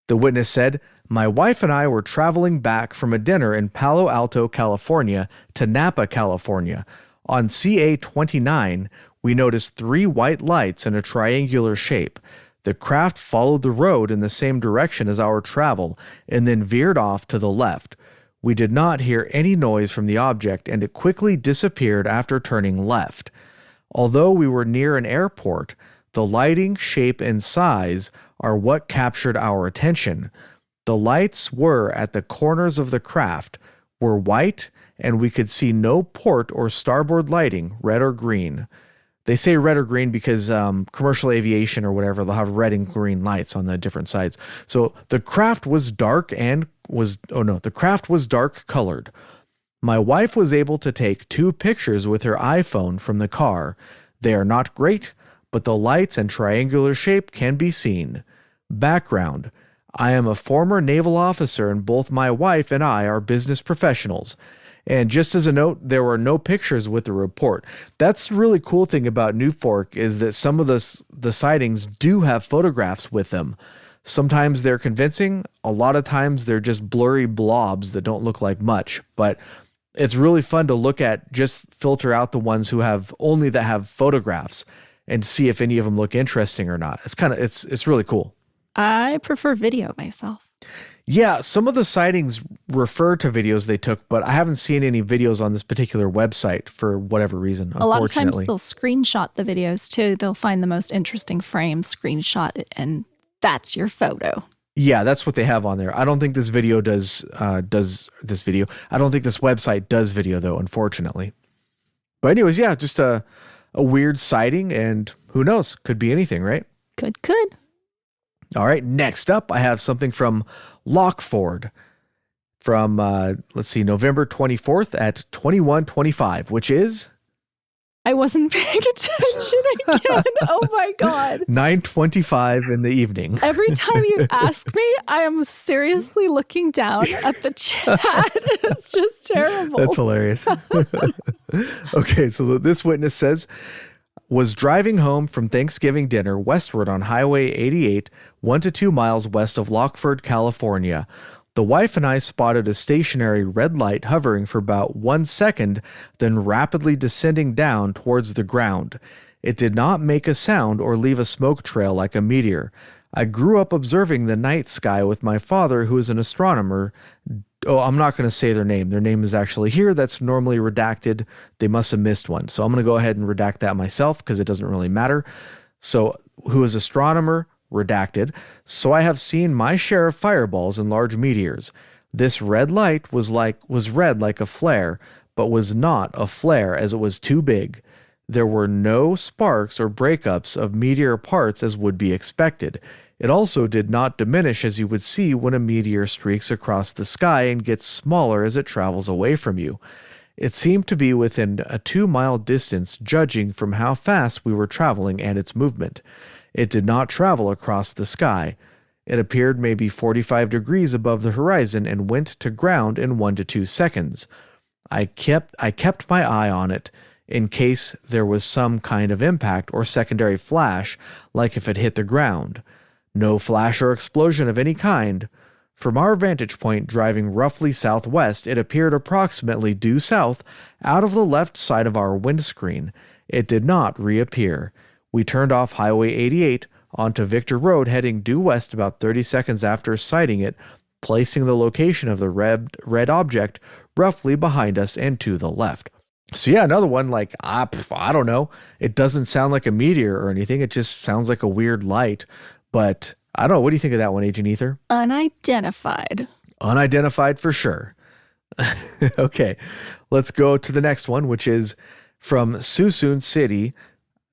The witness said, "My wife and I were traveling back from a dinner in Palo Alto, California to Napa, California. On CA 29, we noticed 3 white lights in a triangular shape. The craft followed the road in the same direction as our travel and then veered off to the left. We did not hear any noise from the object, and it quickly disappeared after turning left. Although we were near an airport, the lighting, shape, and size are what captured our attention. The lights were at the corners of the craft, were white, and we could see no port or starboard lighting, red or green." They say red or green because commercial aviation or whatever, they'll have red and green lights on the different sides. So the craft was dark colored. My wife was able to take 2 pictures with her iPhone from the car. They are not great, but the lights and triangular shape can be seen. Background: I am a former naval officer, and both my wife and I are business professionals. And just as a note, there were no pictures with the report. That's the really cool thing about New Fork, is that some of the sightings do have photographs with them. Sometimes they're convincing. A lot of times they're just blurry blobs that don't look like much. But it's really fun to look at, just filter out the ones who have photographs and see if any of them look interesting or not. It's really cool. I prefer video myself. Yeah, some of the sightings refer to videos they took, but I haven't seen any videos on this particular website for whatever reason, unfortunately. A lot of times they'll screenshot the videos too. They'll find the most interesting frame, screenshot it, and that's your photo. Yeah, that's what they have on there. I don't think this video does this video. I don't think this website does video though, unfortunately. But anyways, yeah, just a weird sighting, and who knows, could be anything, right? Could. All right, next up, I have something from Lockford from, November 24th at 21:25, which is? I wasn't paying attention again. Oh my God. 9:25 in the evening. Every time you ask me, I am seriously looking down at the chat. It's just terrible. That's hilarious. Okay, so this witness says, was driving home from Thanksgiving dinner westward on Highway 88, 1 to 2 miles west of Lockford, California. The wife and I spotted a stationary red light hovering for about 1 second, then rapidly descending down towards the ground. It did not make a sound or leave a smoke trail like a meteor. I grew up observing the night sky with my father, who is an astronomer. Oh, I'm not going to say their name. Their name is actually here. That's normally redacted. They must have missed one. So I'm going to go ahead and redact that myself because it doesn't really matter. So, who is astronomer redacted, so I have seen my share of fireballs and large meteors. This red light was red like a flare, but was not a flare as it was too big. There were no sparks or breakups of meteor parts as would be expected. It also did not diminish as you would see when a meteor streaks across the sky and gets smaller as it travels away from you. It seemed to be within a 2-mile distance, judging from how fast we were traveling and its movement. It did not travel across the sky. It appeared maybe 45 degrees above the horizon and went to ground in 1 to 2 seconds. I kept my eye on it in case there was some kind of impact or secondary flash, like if it hit the ground. No flash or explosion of any kind. From our vantage point, driving roughly southwest, it appeared approximately due south out of the left side of our windscreen. It did not reappear. We turned off Highway 88 onto Victor Road, heading due west about 30 seconds after sighting it, placing the location of the red object roughly behind us and to the left. So yeah, another one, like, I don't know. It doesn't sound like a meteor or anything. It just sounds like a weird light. But I don't know. What do you think of that one, Agent Ether? Unidentified. Unidentified for sure. Okay, let's go to the next one, which is from Suisun City,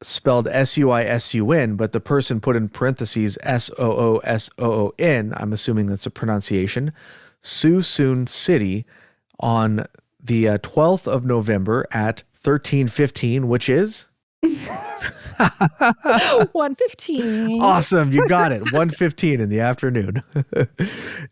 spelled Suisun, but the person put in parentheses Soosoon. I'm assuming that's a pronunciation. Suisun City on the 12th of November at 13:15, which is 1:15. Awesome, you got it. 1:15 in the afternoon.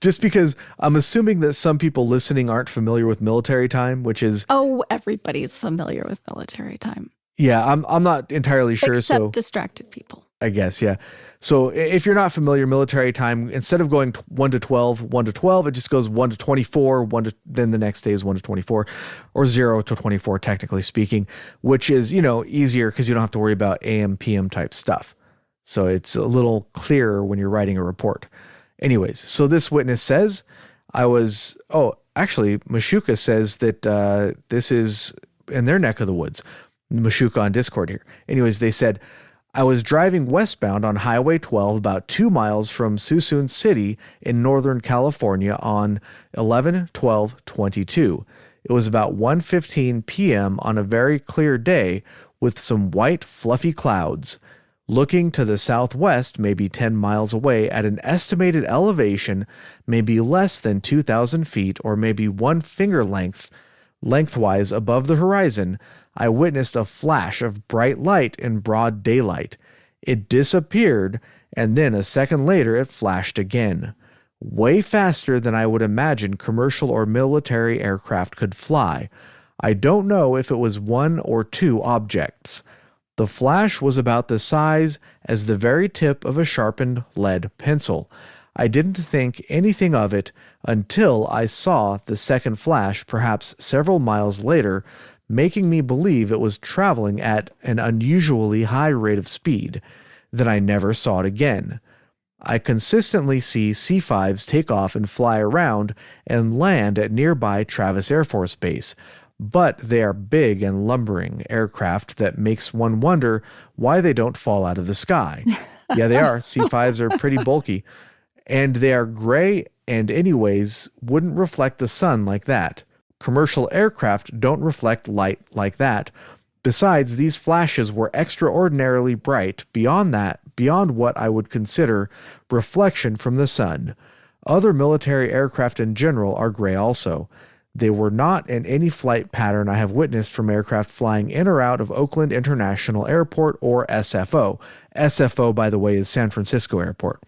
Just because I'm assuming that some people listening aren't familiar with military time, which is Everybody's familiar with military time. Yeah, I'm not entirely sure. Except distracted people. I guess, yeah. So if you're not familiar, military time, instead of going 1 to 12, it just goes 1 to 24, then the next day is 1 to 24, or 0 to 24, technically speaking, which is, easier because you don't have to worry about AM, PM type stuff. So it's a little clearer when you're writing a report. Anyways, so this witness says, Mashuka says that this is in their neck of the woods. Mashuka on Discord here. Anyways, they said, I was driving westbound on Highway 12 about 2 miles from Suisun City in Northern California on 11/12/22. It was about 1:15 p.m. on a very clear day with some white fluffy clouds. Looking to the southwest, maybe 10 miles away at an estimated elevation, maybe less than 2,000 feet or maybe 1 finger lengthwise above the horizon, I witnessed a flash of bright light in broad daylight. It disappeared, and then a second later it flashed again. Way faster than I would imagine commercial or military aircraft could fly. I don't know if it was 1 or 2 objects. The flash was about the size as the very tip of a sharpened lead pencil. I didn't think anything of it until I saw the second flash perhaps several miles later, making me believe it was traveling at an unusually high rate of speed. Then I never saw it again. I consistently see C-5s take off and fly around and land at nearby Travis Air Force Base, but they are big and lumbering aircraft that makes one wonder why they don't fall out of the sky. Yeah, they are. C-5s are pretty bulky, and they are gray and anyways wouldn't reflect the sun like that. Commercial aircraft don't reflect light like that. Besides, these flashes were extraordinarily bright beyond what I would consider reflection from the sun. Other military aircraft in general are gray also. They were not in any flight pattern I have witnessed from aircraft flying in or out of Oakland International Airport or SFO. SFO, by the way, is San Francisco Airport.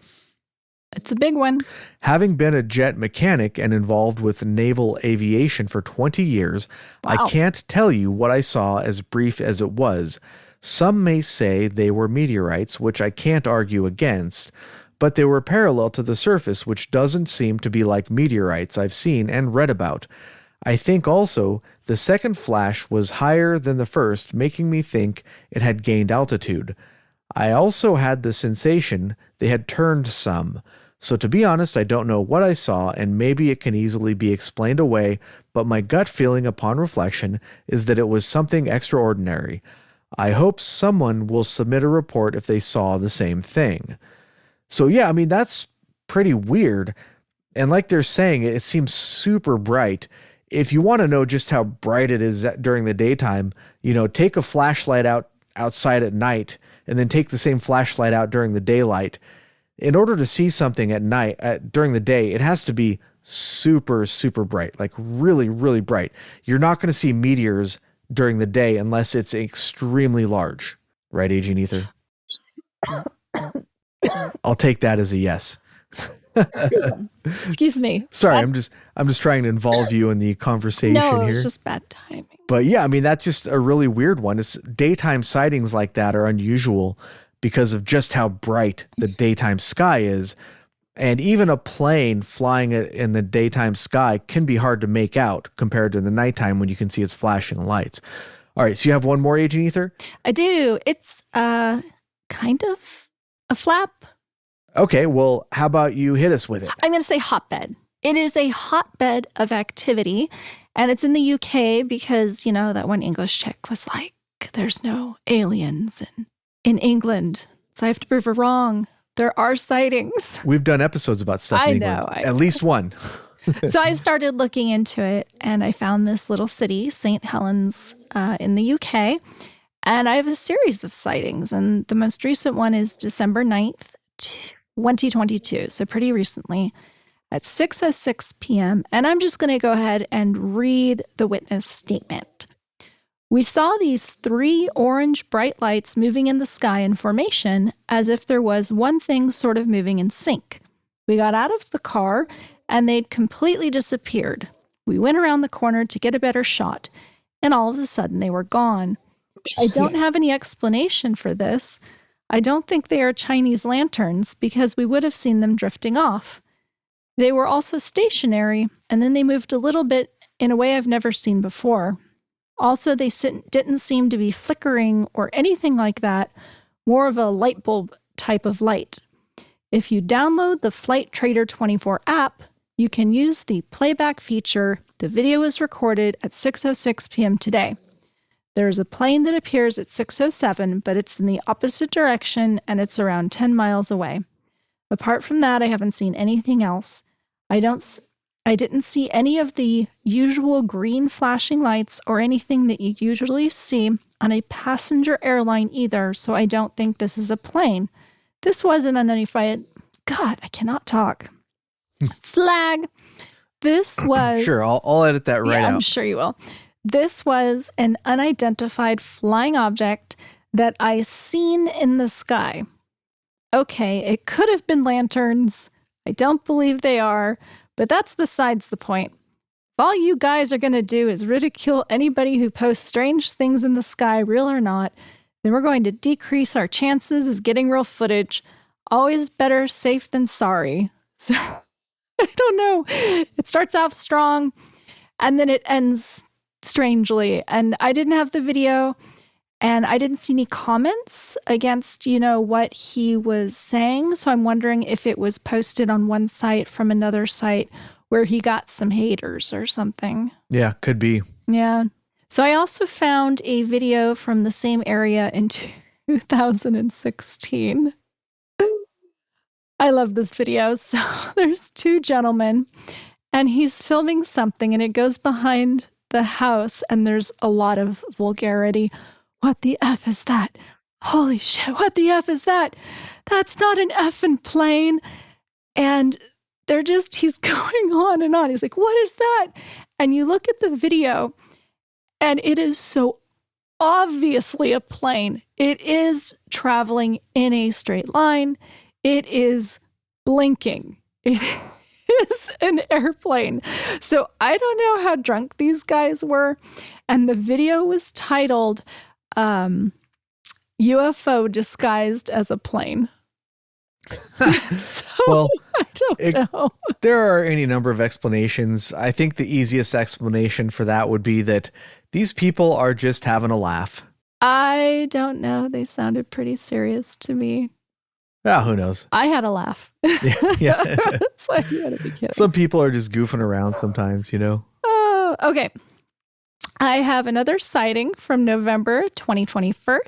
It's a big one. Having been a jet mechanic and involved with naval aviation for 20 years, Wow. I can't tell you what I saw as brief as it was. Some may say they were meteorites, which I can't argue against, but they were parallel to the surface, which doesn't seem to be like meteorites I've seen and read about. I think also the second flash was higher than the first, making me think it had gained altitude. I also had the sensation they had turned some. So to be honest, I don't know what I saw, and maybe it can easily be explained away, but my gut feeling upon reflection is that it was something extraordinary. I hope someone will submit a report if they saw the same thing. So yeah, I mean, that's pretty weird. And like they're saying, it seems super bright. If you want to know just how bright it is during the daytime, take a flashlight outside at night and then take the same flashlight out during the daylight. In order to see something at night, during the day, it has to be super, super bright, like really, really bright. You're not going to see meteors during the day unless it's extremely large. Right, Agent Ether? I'll take that as a yes. Excuse me. Sorry, I'm just trying to involve you in the conversation No, here. it's just bad timing. But yeah, I mean, that's just a really weird one. It's daytime sightings like that are unusual because of just how bright the daytime sky is. And even a plane flying in the daytime sky can be hard to make out compared to the nighttime when you can see its flashing lights. All right, so you have one more, Agent Ether? I do. It's kind of a flap. Okay, well, how about you hit us with it? I'm going to say hotbed. It is a hotbed of activity, and it's in the UK because, that one English chick was like, there's no aliens in England. So I have to prove her wrong. There are sightings. We've done episodes about stuff in England. I know. At least one. So I started looking into it, and I found this little city, St. Helens, in the UK. And I have a series of sightings, and the most recent one is December 9th, 2022, so pretty recently, at 6:06 p.m. And I'm just going to go ahead and read the witness statement. We saw these 3 orange bright lights moving in the sky in formation as if there was one thing sort of moving in sync. We got out of the car and they'd completely disappeared. We went around the corner to get a better shot, and all of a sudden they were gone. I don't have any explanation for this. I don't think they are Chinese lanterns because we would have seen them drifting off. They were also stationary, and then they moved a little bit in a way I've never seen before. Also, they didn't seem to be flickering or anything like that, more of a light bulb type of light. If you download the Flight Trader 24 app, you can use the playback feature. The video was recorded at 6:06 p.m. today. There's a plane that appears at 6:07, but it's in the opposite direction and it's around 10 miles away. Apart from that, I haven't seen anything else. I didn't see any of the usual green flashing lights or anything that you usually see on a passenger airline either, so I don't think this is a plane. This was an unidentified... God, I cannot talk. Flag. This was... Sure, I'll edit that right out. I'm sure you will. This was an unidentified flying object that I seen in the sky. Okay, it could have been lanterns. I don't believe they are, but that's besides the point. If all you guys are going to do is ridicule anybody who posts strange things in the sky, real or not, then we're going to decrease our chances of getting real footage. Always better safe than sorry. So, I don't know. It starts off strong, and then it ends strangely. And I didn't have the video, and I didn't see any comments against, what he was saying. So I'm wondering if it was posted on one site from another site where he got some haters or something. Yeah, could be. Yeah. So I also found a video from the same area in 2016. I love this video. So there's 2 gentlemen, and he's filming something, and it goes behind the house, and there's a lot of vulgarity. What the F is that? Holy shit, what the F is that? That's not an effing plane. And he's going on and on. He's like, what is that? And you look at the video, and it is so obviously a plane. It is traveling in a straight line. It is blinking. It is an airplane. So I don't know how drunk these guys were. And the video was titled UFO disguised as a plane. So Well, I don't know. There are any number of explanations. I think the easiest explanation for that would be that these people are just having a laugh. I don't know. They sounded pretty serious to me. Ah, who knows? I had a laugh. Yeah. It's like, you gotta be kidding. Some people are just goofing around sometimes, Oh, okay. I have another sighting from November 2021,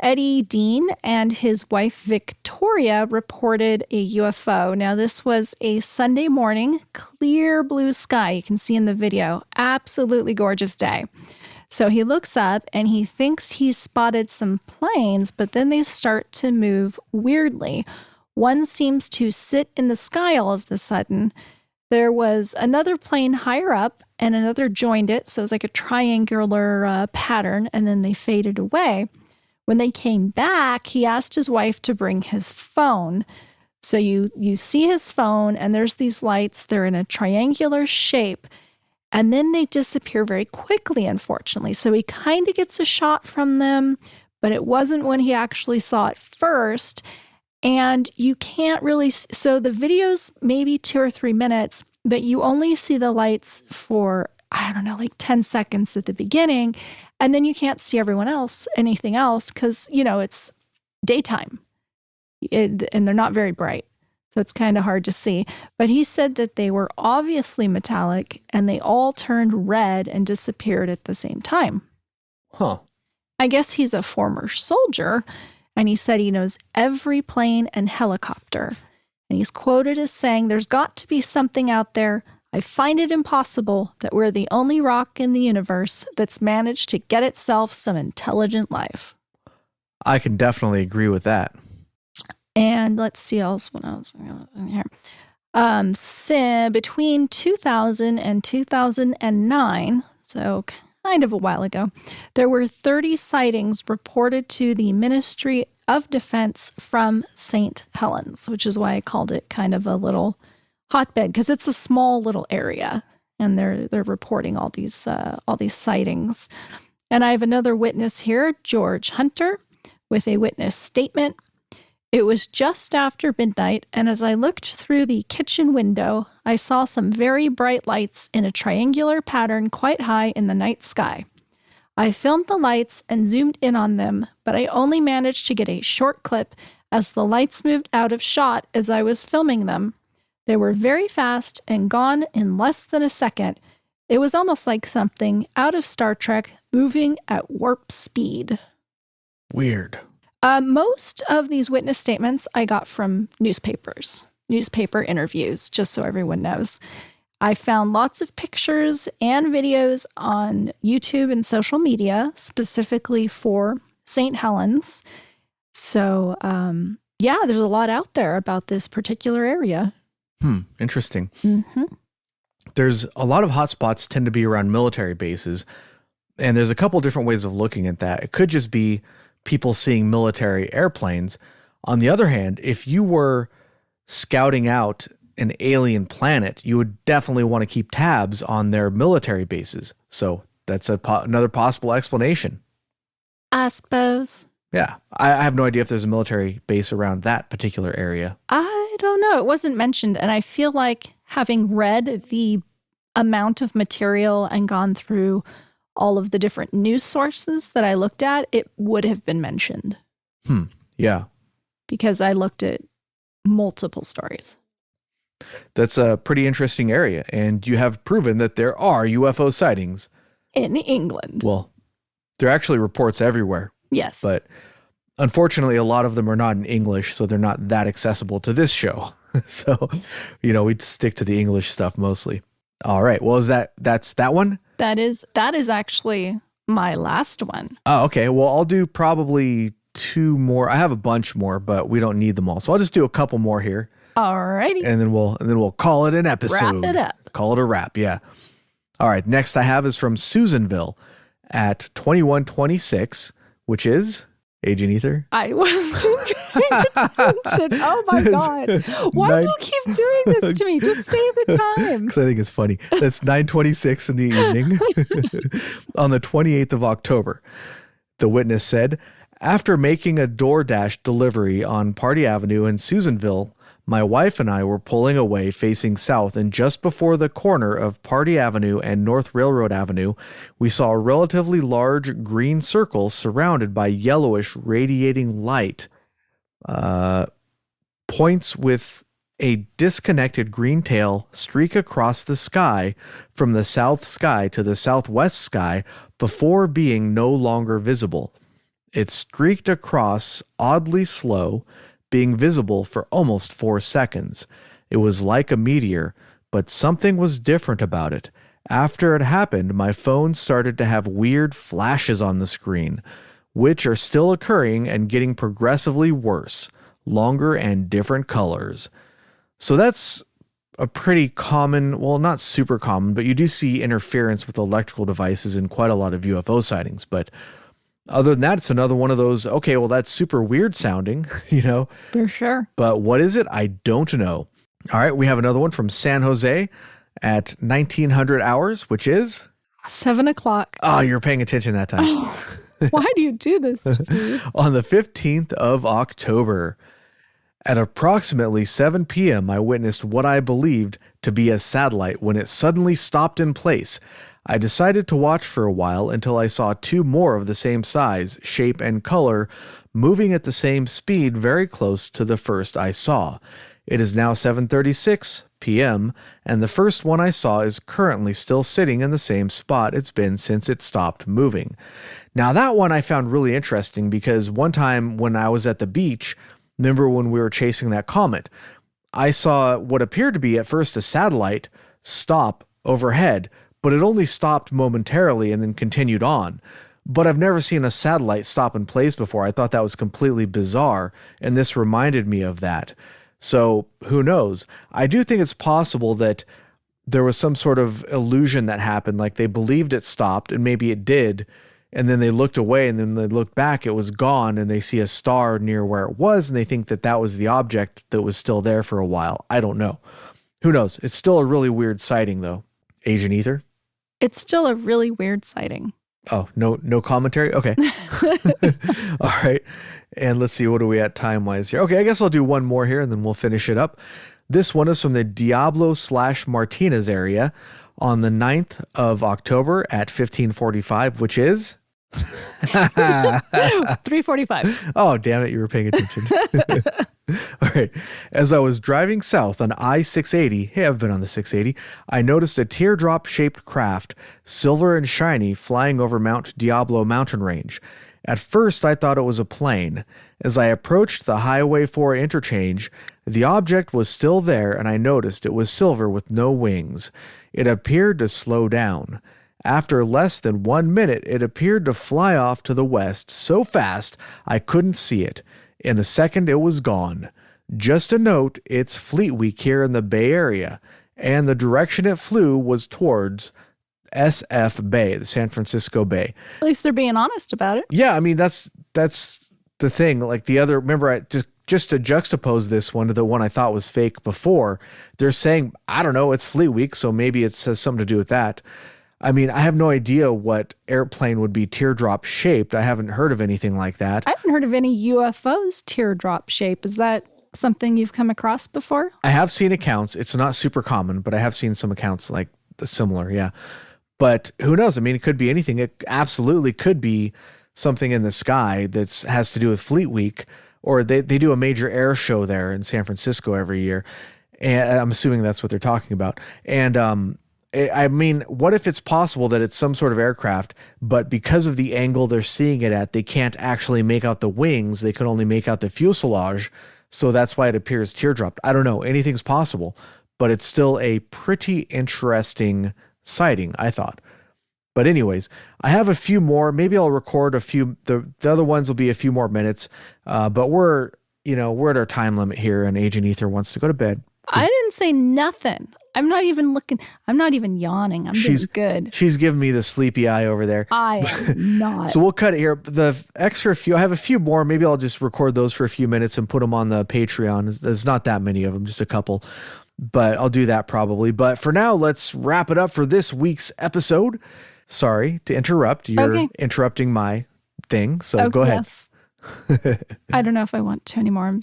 Eddie Dean and his wife Victoria reported a UFO. Now, this was a Sunday morning, clear blue sky. You can see in the video, absolutely gorgeous day. So he looks up and he thinks he's spotted some planes, but then they start to move weirdly. One seems to sit in the sky all of a sudden. There was another plane higher up and another joined it. So it was like a triangular pattern, and then they faded away. When they came back, he asked his wife to bring his phone. So you see his phone, and there's these lights. They're in a triangular shape, and then they disappear very quickly, unfortunately. So he kind of gets a shot from them, but it wasn't when he actually saw it first. And you can't really, so the video's maybe 2 or 3 minutes, but you only see the lights for, I don't know, like 10 seconds at the beginning. And then you can't see anything else, because, it's daytime and they're not very bright. So it's kind of hard to see. But he said that they were obviously metallic and they all turned red and disappeared at the same time. Huh. I guess he's a former soldier, and he said he knows every plane and helicopter. And he's quoted as saying, "There's got to be something out there. I find it impossible that we're the only rock in the universe that's managed to get itself some intelligent life." I can definitely agree with that. And let's see what else in here. Between 2000 and 2009, so kind of a while ago, there were 30 sightings reported to the Ministry of Defense from St. Helens, which is why I called it kind of a little hotbed, because it's a small little area, and they're reporting all these sightings. And I have another witness here, George Hunter, with a witness statement. "It was just after midnight, and as I looked through the kitchen window, I saw some very bright lights in a triangular pattern quite high in the night sky. I filmed the lights and zoomed in on them, but I only managed to get a short clip as the lights moved out of shot as I was filming them. They were very fast and gone in less than a second. It was almost like something out of Star Trek moving at warp speed." Weird. Most of these witness statements I got from newspaper interviews, just so everyone knows. I found lots of pictures and videos on YouTube and social media, specifically for St. Helens. So, there's a lot out there about this particular area. Interesting. Mm-hmm. There's a lot of hotspots tend to be around military bases, and there's a couple different ways of looking at that. It could just be people seeing military airplanes. On the other hand, if you were scouting out an alien planet, you would definitely want to keep tabs on their military bases. So that's another possible explanation. I suppose. Yeah. I have no idea if there's a military base around that particular area. I don't know. It wasn't mentioned. And I feel like, having read the amount of material and gone through all of the different news sources that I looked at, it would have been mentioned. Yeah. Because I looked at multiple stories. That's a pretty interesting area, and you have proven that there are UFO sightings. In England. Well, there are actually reports everywhere. Yes. But unfortunately, a lot of them are not in English, so they're not that accessible to this show. So, we'd stick to the English stuff mostly. All right. Well, that's that one? That is actually my last one. Oh, okay. Well, I'll do probably 2 more. I have a bunch more, but we don't need them all. So I'll just do a couple more here. Alrighty. And then we'll call it an episode. Wrap it up. Call it a wrap, yeah. All right. Next I have is from Susanville at 2126, which is Agent Ether. I wasn't paying attention. Oh my God. Why do you keep doing this to me? Just say the time. Because I think it's funny. That's 9:26 in the evening on the 28th of October. The witness said, "After making a DoorDash delivery on Party Avenue in Susanville, my wife and I were pulling away facing south, and just before the corner of Party Avenue and North Railroad Avenue, we saw a relatively large green circle surrounded by yellowish radiating light. Points with a disconnected green tail streak across the sky from the south sky to the southwest sky before being no longer visible. It streaked across, oddly slow, being visible for almost 4 seconds. It was like a meteor, but something was different about it. After it happened, my phone started to have weird flashes on the screen, which are still occurring and getting progressively worse, longer and different colors. So that's a pretty common, well, not super common, but you do see interference with electrical devices in quite a lot of UFO sightings. But other than that, it's another one of those, okay, well, that's super weird sounding, you know? For sure. But what is it? I don't know. All right, we have another one from San Jose at 1900 hours, which is 7:00. oh, you're paying attention that time. Why do you do this to me? On the 15th of October. At approximately 7 p.m., I witnessed what I believed to be a satellite when it suddenly stopped in place. I decided to watch for a while until I saw 2 more of the same size, shape, and color moving at the same speed very close to the first I saw. It is now 7:36 p.m., and the first one I saw is currently still sitting in the same spot it's been since it stopped moving. Now, that one I found really interesting because one time when I was at the beach, remember when we were chasing that comet, I saw what appeared to be at first a satellite stop overhead, but it only stopped momentarily and then continued on. But I've never seen a satellite stop in place before. I thought that was completely bizarre, and this reminded me of that. So who knows? I do think it's possible that there was some sort of illusion that happened, like they believed it stopped, and maybe it did, and then they looked away, and then they looked back, it was gone, and they see a star near where it was, and they think that that was the object that was still there for a while. I don't know. Who knows? It's still a really weird sighting, though. Agent Ether? It's still a really weird sighting. Oh, no commentary? Okay. All right. And let's see, what are we at time-wise here? Okay, I guess I'll do one more here, and then we'll finish it up. This one is from the Diablo/Martinez area on the 9th of October at 15:45, which is 3:45. Oh, damn it, you were paying attention. All right. As I was driving south on I-680, hey, I've been on the 680, I noticed a teardrop-shaped craft, silver and shiny, flying over Mount Diablo mountain range. At first, I thought it was a plane. As I approached the Highway 4 interchange, the object was still there, and I noticed it was silver with no wings. It appeared to slow down. After less than 1 minute, it appeared to fly off to the west so fast I couldn't see it. In a second, it was gone. Just a note, it's Fleet Week here in the Bay Area, and the direction it flew was towards SF Bay, the San Francisco Bay. At least they're being honest about it. Yeah, I mean, that's the thing. Like the other, remember, I just to juxtapose this one to the one I thought was fake before, they're saying, I don't know, it's Fleet Week, so maybe it has something to do with that. I mean, I have no idea what airplane would be teardrop shaped. I haven't heard of anything like that. I haven't heard of any UFOs teardrop shape. Is that something you've come across before? I have seen accounts. It's not super common, but I have seen some accounts like similar, yeah. But who knows? I mean, it could be anything. It absolutely could be something in the sky that has to do with Fleet Week, or they do a major air show there in San Francisco every year. And I'm assuming that's what they're talking about. And I mean, what if it's possible that it's some sort of aircraft, but because of the angle they're seeing it at, they can't actually make out the wings. They can only make out the fuselage. So that's why it appears teardropped. I don't know. Anything's possible, but it's still a pretty interesting sighting, I thought. But anyways, I have a few more. Maybe I'll record a few. The other ones will be a few more minutes. But we're at our time limit here, and Agent Ether wants to go to bed. I didn't say nothing. I'm not even looking. I'm not even yawning. I'm doing good. She's giving me the sleepy eye over there. I am not. So we'll cut it here. The extra few, I have a few more. Maybe I'll just record those for a few minutes and put them on the Patreon. There's not that many of them, just a couple. But I'll do that probably. But for now, let's wrap it up for this week's episode. Sorry to interrupt. You're interrupting my thing. So go ahead. Yes. I don't know if I want to anymore.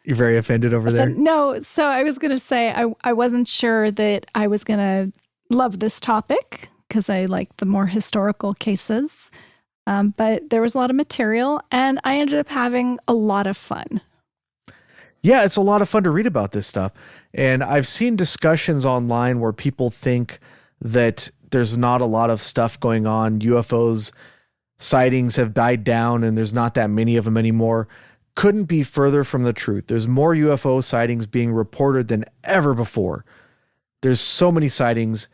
You're very offended over there? No. So I was going to say I wasn't sure that I was going to love this topic because I like the more historical cases. But there was a lot of material and I ended up having a lot of fun. Yeah, it's a lot of fun to read about this stuff. And I've seen discussions online where people think that there's not a lot of stuff going on, UFOs sightings have died down and there's not that many of them anymore couldn't be further from the truth. There's more UFO sightings being reported than ever before. There's so many sightings.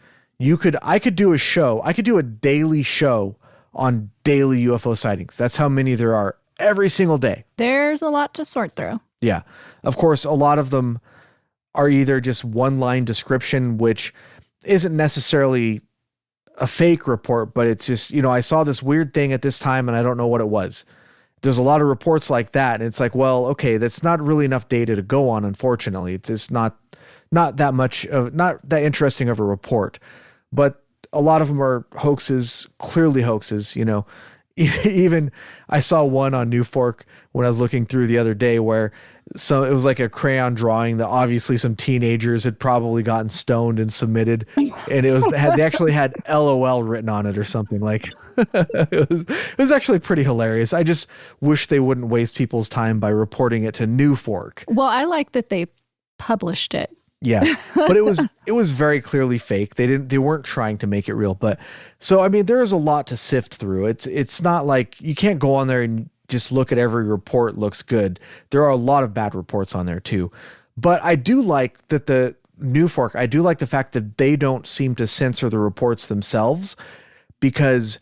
I could do a show. I could do a daily show on daily UFO sightings. That's how many there are every single day. There's a lot to sort through. Yeah. Of course, a lot of them are either just one-line description, which isn't necessarily a fake report, but it's just, I saw this weird thing at this time and I don't know what it was. There's a lot of reports like that. And it's like, well, okay, that's not really enough data to go on, unfortunately. It's just not that much of, not that interesting of a report. But a lot of them are hoaxes, clearly hoaxes, Even I saw one on New Fork when I was looking through the other day where it was like a crayon drawing that obviously some teenagers had probably gotten stoned and submitted, and they actually had LOL written on it or something. Like it was actually pretty hilarious. I just wish they wouldn't waste people's time by reporting it to New Fork. Well, I like that they published it. Yeah, but it was very clearly fake. They weren't trying to make it real. But so, I mean, there is a lot to sift through. It's not like you can't go on there and just look at every report looks good. There are a lot of bad reports on there too. But I do like that the New Fork, I do like the fact that they don't seem to censor the reports themselves, because,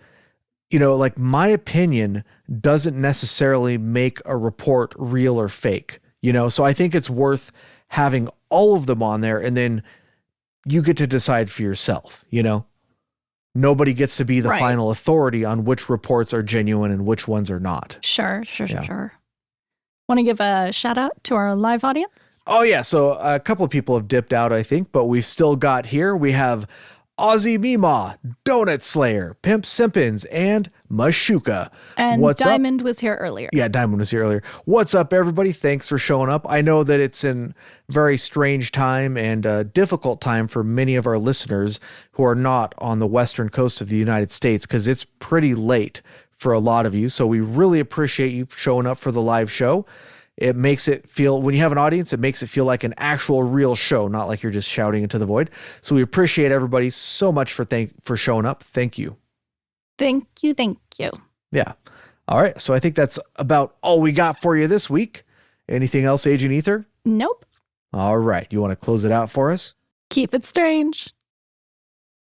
like, my opinion doesn't necessarily make a report real or fake, So I think it's worth having all of them on there, and then you get to decide for yourself, Nobody gets to be the final authority on which reports are genuine and which ones are not. Sure. Want to give a shout out to our live audience? Oh, yeah. So a couple of people have dipped out, I think, but we've still got here. We have Aussie Meemaw, Donut Slayer, Pimp Simpins, and Mashuka. And What's Diamond up? Was here earlier. Yeah, Diamond was here earlier. What's up, everybody? Thanks for showing up. I know that it's a very strange time and a difficult time for many of our listeners who are not on the western coast of the United States, because it's pretty late for a lot of you. So we really appreciate you showing up for the live show. It makes it feel, when you have an audience, it makes it feel like an actual real show, not like you're just shouting into the void. So we appreciate everybody so much for showing up. Thank you. Thank you. Yeah. All right. So I think that's about all we got for you this week. Anything else, Agent Ether? Nope. All right. You want to close it out for us? Keep it strange.